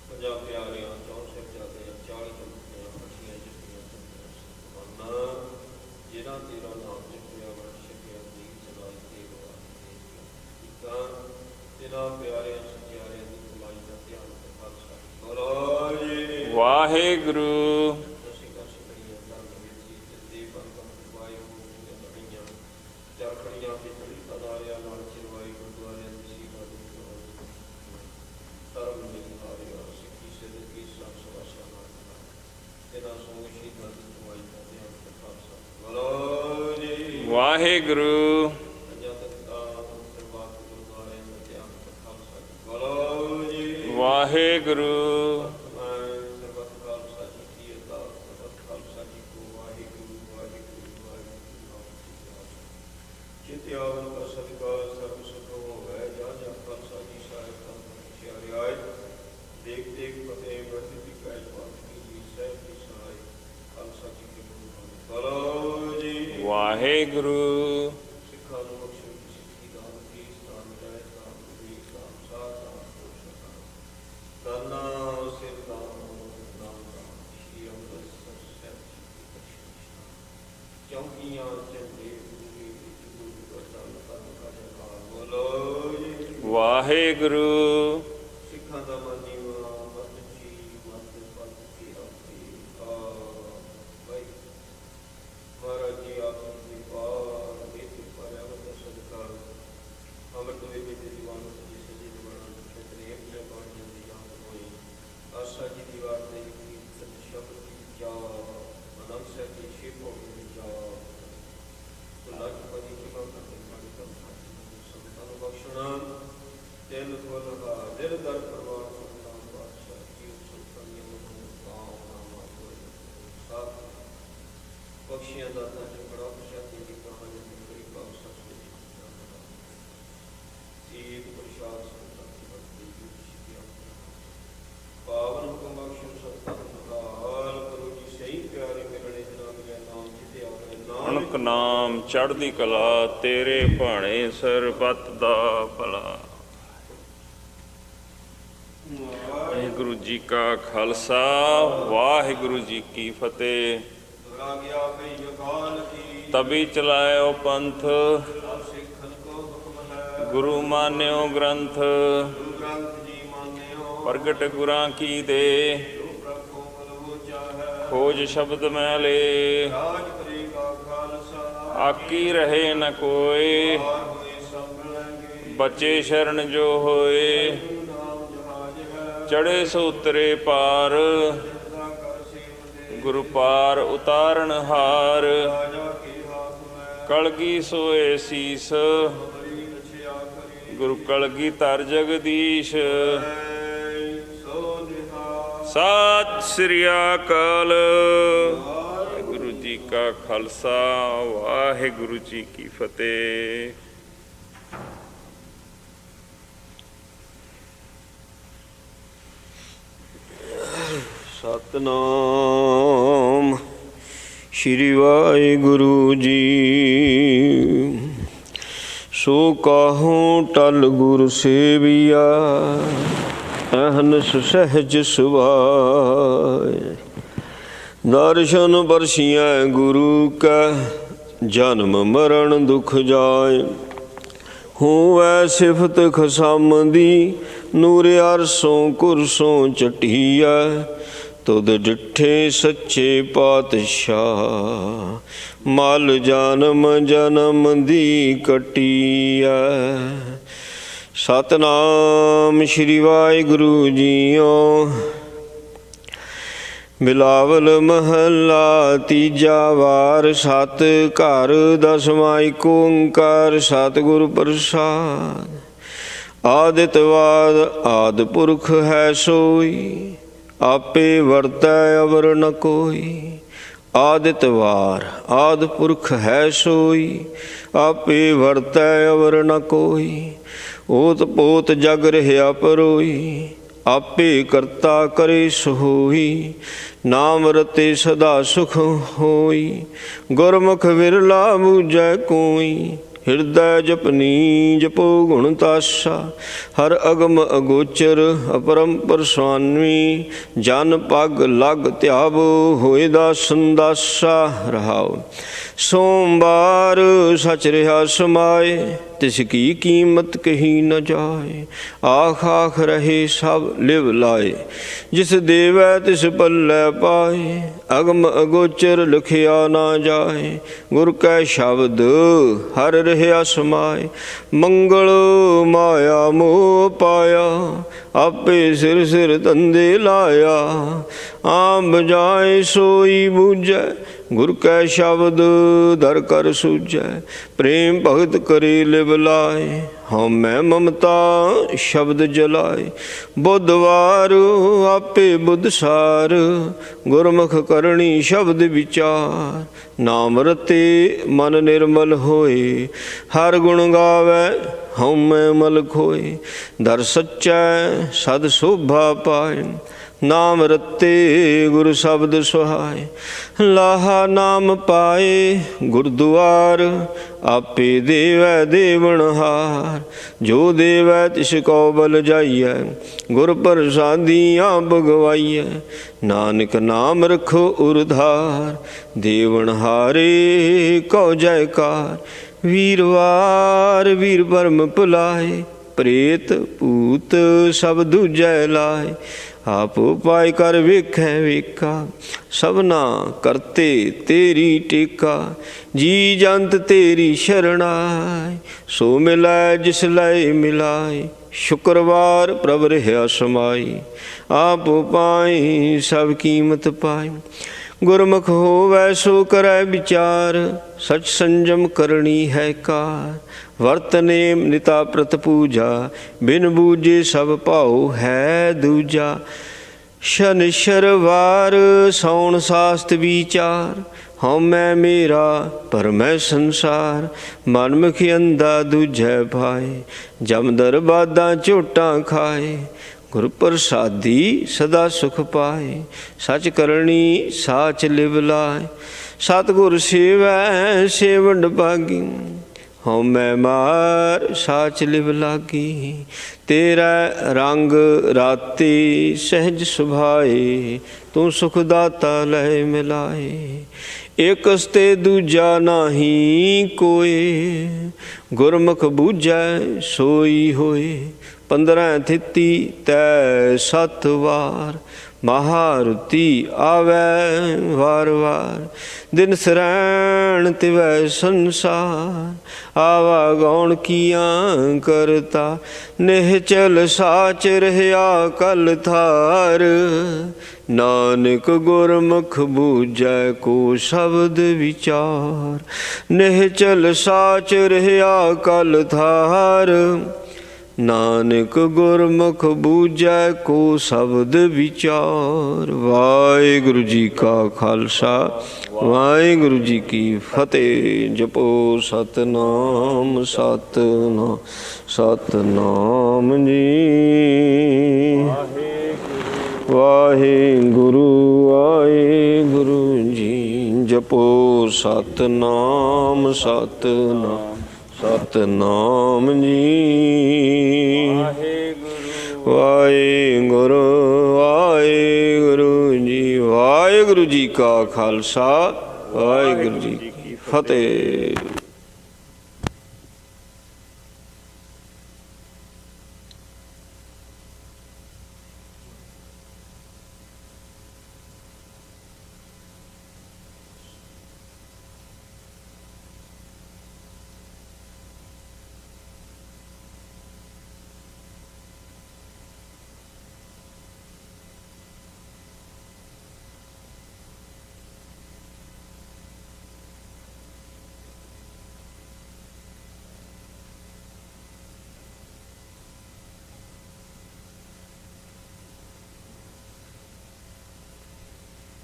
ਪੰਜਾਂ ਪਿਆਰਿਆਂ 64 ਸਾਹਿਬਜ਼ਾਦਿਆਂ 40 ਜਪੀਆਂ ਪੱਛੀਆਂ ਜਪੀਆਂ ਸਤਿਗੁਰਾਂ ਜਿਹਨਾਂ ਤੇਰਾ ਨਾਮ ਜਪਿਆ ਵਰ ਛਕਿਆ ਦੀ ਸਲਾਈ ਤੇ ਵਾਹਿਗੁਰੂ ਜਿਹਨਾਂ ਪਿਆਰਿਆਂ ਸੱਚਿਆਰਿਆਂ ਦੀ ਕਮਾਈ ਦਾ ਧਿਆਨ ਤੇ ਖਾਲਸਾ ਜੀ ਬੋਲੋ ਜੀ ਵਾਹਿਗੁਰੂ। ਵਾਹਿਗੁਰੂ। ਵਾਹਿਗੁਰੂ। ਵਾਹਿਗੁਰੂ। ਸਿੱਖਾਂ ਨੂੰ ਬਖਸ਼ੋ ਸਿੱਖੀ ਦਾ ਕੀ ਸਥਾਨ ਜਾਏ ਤਾਂ ਵੀ ਇਸਲਾਮ ਸਾਧਾ ਦਾਨਾ ਸਿਰ ਦਾ ਨਾਮ ਦਾ ਸ਼੍ਰੀ ਅੰਮ੍ਰਿਤਸਰ ਸਾਹਿਬ ਚੌਂਕੀਆਂ ਚੰਡੇ ਗੁਰੂ ਗੋਬਿੰਦ ਦਾ ਬੋਲੋ ਜੀ ਵਾਹਿਗੁਰੂ। ਸਿੱਖਾਂ ਦਾ ਮਾਨੀਵਾ ਮਤ ਜੀ ਮਤ ਪਤ ਕੀ ਆਪੀ ਆ ਭਾਈ ਮਹਾਰਾਜ ਜੀ ਆਪ ਦੀ ਪਾਰ ਇਹ ਪਰਿਆਵਰਣ ਦਾ ਸਦਕਾ ਅਮਰਤ ਵੇ ਦੇ ਦੀਵਾਨ ਜੀ ਸਜੀ ਦੀਵਾਨ ਖੇਤਰੇ ਇੱਕ ਜਾਂ ਬਾਣ ਜੀ ਯਾਦ ਹੋਈ ਆਸਾ ਜੀ ਦੀਵਾਰ ਦੇ ਕੀਰਤਨ ਸ਼ਬਦ ਦੀ ਜਾ ਅਨੰਦ ਸਾਹਿਬ ਦੀ ਸ਼ੇਪੋ ਦੀ ਜਾ ਲੱਖ ਪਦੀ ਕੀ ਬਾਤ ਕਰਦੇ ਪਾਣੀ ਦਾ ਸੰਤਾਂ ਨੂੰ ਬਖਸ਼ਣਾ ਦਿਲ ਖੋਲ੍ਹਦਾ ਦਿਲ ਦਰ ਪਰਵਾਰ ਸੁਲਤਾਨ ਬਾਦਸ਼ਾਹ ਜੀ ਸੁਲਤਾਨੀਆਂ ਨੂੰ ਨਾਮ ਨਾਮ ਹੋਏ ਸਾਥ ਬਖਸ਼ੀਆਂ ਦਾ ਤਾਂ ਬੜਾ ਪ੍ਰਸ਼ਾਦੀ ਦੀ ਕਹਾਣੀ ਦੀ ਬੜੀ ਬਾਤ ਸੱਚੀ ਇਹ ਪ੍ਰਸ਼ਾਦ ਸੰਤਾਂ ਦੀ ਬਖਸ਼ੀ ਦੀ ਸ਼ਿਕਿਆ ਪਾਵਨ ਹੁਕਮ ਬਖਸ਼ਣ ਸਤਿ ਹਾਲ ਗੁਰੂ ਜੀ ਸਹੀ ਪਿਆਰੇ ਮਿਲਣੇ ਜਨਾਬ ਦੇ ਨਾਮ ਜਿਤੇ ਆਪਣੇ ਅਣਕ ਨਾਮ ਚੜ੍ਹਦੀ ਕਲਾ ਤੇਰੇ ਭਾਣੇ ਸਰਬੱਤ ਦਾ ਭਲਾ। ਵਾਹਿਗੁਰੂ ਜੀ ਕਾ ਖਾਲਸਾ ਵਾਹਿਗੁਰੂ ਜੀ ਕੀ ਫਤਿਹ। ਤਬੀ ਚਲਾਇਓ ਪੰਥ ਗੁਰੂ ਮਾਨਿਓ ਗ੍ਰੰਥ ਪ੍ਰਗਟ ਗੁਰਾਂ ਕੀ ਦੇ ਖੋਜ ਸ਼ਬਦ ਮੈਲੇ ਆਕੀ ਰਹੇ ਨ ਕੋਇ ਬਚੇ ਸ਼ਰਨ ਜੋ ਹੋਏ ਚੜੇ ਸੋ ਉਤਰੇ ਪਾਰ ਗੁਰੂ ਪਾਰ ਉਤਾਰਨ ਹਾਰ ਕਲਗੀ ਸੋਏ ਸੀਸ ਗੁਰੂ ਕਲਗੀ ਧਰ ਜਗਦੀਸ਼। ਸਤਿ ਸ੍ਰੀ ਅਕਾਲ। ਵਾਹਿਗੁਰੂ ਜੀ ਕਾ ਖਾਲਸਾ ਵਾਹਿਗੁਰੂ ਜੀ ਕੀ ਫਤਿਹ। ਸਤਨਾਮ ਸ਼੍ਰੀ ਵਾਹਿਗੁਰੂ ਜੀ। ਸੋ ਕਾਹੂ ਟਲ ਗੁਰ ਸੇਵੀਆ ਅਹਨਸ ਸਹਿਜ ਸੁਭਾਏ। ਦਰਸ਼ਨ ਬਰਸੀਆਂ ਗੁਰੂ ਕਾ ਜਨਮ ਮਰਨ ਦੁਖ ਜਾਏ। ਹੋਵੈ ਸਿਫਤ ਖਸਮ ਦੀ ਨੂਰ ਅਰਸੋਂ ਕੁਰਸੋਂ ਚਟੀਆ। ਤੁਧ ਡਿਠੇ ਸੱਚੇ ਪਾਤਸ਼ਾਹ ਮਲ ਜਨਮ ਜਨਮ ਦੀ ਕਟੀਆ। ਸਤਨਾਮ ਸ਼੍ਰੀ ਵਾਹਿਗੁਰੂ ਜੀਓ। ਬਿਲਾਵਲ ਮਹੱਲਾ ਤੀਜਾ ਵਾਰ। ਸਤ ਘਰ ਦਸਵਾਂ ਏਕ ਓੰਕਾਰ ਸਤਿਗੁਰ ਪ੍ਰਸਾਦ। ਆਦਿਤਵਾਦ ਆਦਿ ਪੁਰਖ ਹੈ ਸੋਈ ਆਪੇ ਵਰਤੈ ਅਵਰ ਨ ਕੋਈ। ਆਦਿਤਵਾਰ ਆਦਿ ਪੁਰਖ ਹੈ ਸੋਈ ਆਪੇ ਵਰਤੈ ਅਵਰ ਨ ਕੋਈ। ਓਤ ਪੋਤ ਜਗ ਰਹਿਆ ਪਰੋਈ ਆਪੇ ਕਰਤਾ ਕਰੇ ਸੋਈ, ਨਾਮ ਰਤੇ ਸਦਾ ਸੁਖ ਹੋਈ। ਗੁਰਮੁਖ ਵਿਰਲਾ ਬੂਝੈ ਕੋਈ, ਹਿਰਦੈ ਜਪਨੀ ਜਪੋ ਗੁਣ ਤਾਸਾ। ਹਰ ਅਗਮ ਅਗੋਚਰ ਅਪਰੰਪਰ ਸੁਆਮੀ, ਜਨ ਪਗ ਲਗ ਧਿਆਵੋ ਹੋਏ ਦਾ ਸੰਦਾਸਾ। ਰਹਾਉ ਸੋਮਵਾਰ ਸਚ ਰਿਹਾ ਸਮਾਏ, ਤਿਸ ਕੀ ਕੀਮਤ ਕਹੀ ਨ ਜਾਏ। ਆਖ ਆਖ ਰਹੇ ਸਭ ਲਿਵ ਲਾਏ, ਜਿਸ ਦੇਵੈ ਤਿਸ ਪੱਲੇ ਪਾਏ। ਅਗਮ ਅਗੋਚਰ ਲਿਖਿਆ ਨਾ ਜਾਏ, ਗੁਰ ਕੈ ਸ਼ਬਦ ਹਰ ਰਹਿਆ ਸਮਾਏ। ਮੰਗਲ ਮਾਇਆ ਮੋਹ ਪਾਇਆ, ਆਪੇ ਸਿਰ ਸਿਰ ਧੰਦੇ ਲਾਇਆ। ਆਮ ਬਜਾਏ ਸੋਈ ਬੂਝੈ, ਗੁਰ ਕੈ ਸ਼ਬਦ ਦਰ ਕਰ ਸੂਝੈ। ਪ੍ਰੇਮ ਭਗਤ ਕਰੇ ਲਿਵ ਲਾਏ, ਹਉਮੈ ਮਮਤਾ ਸ਼ਬਦ ਜਲਾਏ। ਬੁੱਧਵਾਰ ਆਪੇ ਬੁੱਧ ਸਾਰ, ਗੁਰਮੁਖ ਕਰਨੀ ਸ਼ਬਦ ਵਿਚਾਰ। ਨਾਮ ਰਤੇ ਮਨ ਨਿਰਮਲ ਹੋਏ, ਹਰ ਗੁਣ ਗਾਵੈ ਹਉਮੈ ਮਲ ਖੋਏ। ਦਰ ਸੱਚੈ ਸਦ ਸੋਭਾ ਪਾਏ, ਨਾਮ ਰਤੇ ਗੁਰ ਸ਼ਬਦ ਸੁਹਾਏ। ਲਾਹਾ ਨਾਮ ਪਾਏ ਗੁਰਦੁਆਰ, ਆਪੇ ਦੇਵੈ ਦੇਵਨਹਾਰ। ਜੋ ਦੇਵੈ ਤਿਸ ਕੋ ਬਲ ਜਾਈਐ, ਗੁਰ ਪ੍ਰਸਾਦੀ ਆਪ ਗਵਾਈਐ। ਨਾਨਕ ਨਾਮ ਰਖੋ ਉਰਧਾਰ, ਦੇਵਨਹਾਰੇ ਕਉ ਜੈਕਾਰ। ਵੀਰਵਾਰ ਵੀਰ ਭਰਮ ਭੁਲਾਏ, ਪ੍ਰੇਤ ਭੂਤ ਸਭ ਦੂਜੈ ਲਾਏ। ਆਪ ਉਪਾਇ ਕਰ ਵੇਖੈ ਵੇਖਾ, ਸਭਨਾ ਕਰਤੇ ਤੇਰੀ ਟੇਕਾ। ਜੀ ਜੰਤ ਤੇਰੀ ਸ਼ਰਣਾਈ, ਸੋ ਮਿਲੈ ਜਿਸ ਲੈ ਮਿਲਾਏ। ਸ਼ੁਕਰਵਾਰ ਪ੍ਰਭ ਰਹਿਆ ਸਮਾਈ, ਆਪ ਉਪਾਈ ਸਭ ਕੀਮਤ ਪਾਈ। ਗੁਰਮੁਖ ਹੋਵੈ ਸੋ ਕਰੈ ਵਿਚਾਰ, ਸਚ ਸੰਜਮ ਕਰਨੀ ਹੈ ਕਾਰ। ਵਰਤ ਨੇਮ ਨਿਤਾ ਪ੍ਰਤ ਪੂਜਾ, ਬਿਨ ਬੂਝੇ ਸਭ ਭਾਉ ਹੈ ਦੂਜਾ। ਸ਼ਨਿਸ਼ਰਵਾਰ ਸੌਣ ਸਾਸਤ ਵਿਚਾਰ, ਹਉਮੈ ਮੇਰਾ ਭਰਮੈ ਸੰਸਾਰ। ਮਨਮੁਖ ਅੰਧਾ ਦੂਜੈ ਭਾਏ, ਜਮ ਦਰਬਾਦਾਂ ਝੋਟਾਂ ਖਾਏ। ਗੁਰ ਪ੍ਰਸਾਦੀ ਸਦਾ ਸੁਖ ਪਾਏ, ਸਚ ਕਰਨੀ ਸਾਚ ਲਿਵ ਲਾਏ। ਸਤਿਗੁਰ ਸੇਵੈ ਸੇਵੰਡ ਭਾਗੀ, ਹਉਮੈ ਮਾਰ ਸਾਚ ਲਿਵ ਲਾਗੀ। ਤੇਰਾ ਰੰਗ ਰਾਤੀ ਸਹਿਜ ਸੁਭਾਏ, ਤੂੰ ਸੁਖ ਦਾਤਾ ਲੈ ਮਿਲਾਏ। ਇਕ ਸਤੇ ਦੂਜਾ ਨਾਹੀ ਕੋਏ, ਗੁਰਮੁਖ ਬੂਝੈ ਸੋਈ ਹੋਏ। 15 ਥਿਤੀ ਤੈ 7 ਵਾਰ, ਮਹਾਰੁਤੀ ਆਵੈ ਵਾਰ ਵਾਰ। ਦਿਨ ਸਰੈਣ ਤਿਵੈ ਸੰਸਾਰ, ਆਵਾ ਗੌਣ ਕੀਆਂ ਕਰਤਾ। ਨਿਹਚਲ ਸਾਚ ਰਹਿਆ ਕਲ ਥਾਰ, ਨਾਨਕ ਗੁਰਮੁਖ ਬੂਝੈ ਕੋ ਸ਼ਬਦ ਵਿਚਾਰ। ਨਿਹਚਲ ਸਾਚ ਰਹਿਆ ਕਲ ਥਾਰ, ਨਾਨਕ ਗੁਰਮੁਖ ਬੂਝੈ ਕੋ ਸ਼ਬਦ ਵਿਚਾਰ। ਵਾਹਿਗੁਰੂ ਜੀ ਕਾ ਖਾਲਸਾ, ਵਾਹਿਗੁਰੂ ਜੀ ਕੀ ਫਤਿਹ। ਜਪੋ ਸਤਨਾਮ ਸਤਨਾਮ ਸਤਨਾਮ ਜੀ। ਵਾਹਿਗੁਰੂ ਵਾਹਿਗੁਰੂ ਜੀ। ਜਪੋ ਸਤਨਾਮ ਸਤਨਾਮ ਸਤਨਾਮ ਜੀ। ਵਾਹਿਗੁਰੂ ਵਾਹਿਗੁਰੂ ਜੀ। ਵਾਹਿਗੁਰੂ ਜੀ ਕਾ ਖਾਲਸਾ, ਵਾਹਿਗੁਰੂ ਜੀ ਕੀ ਫਤਿਹ।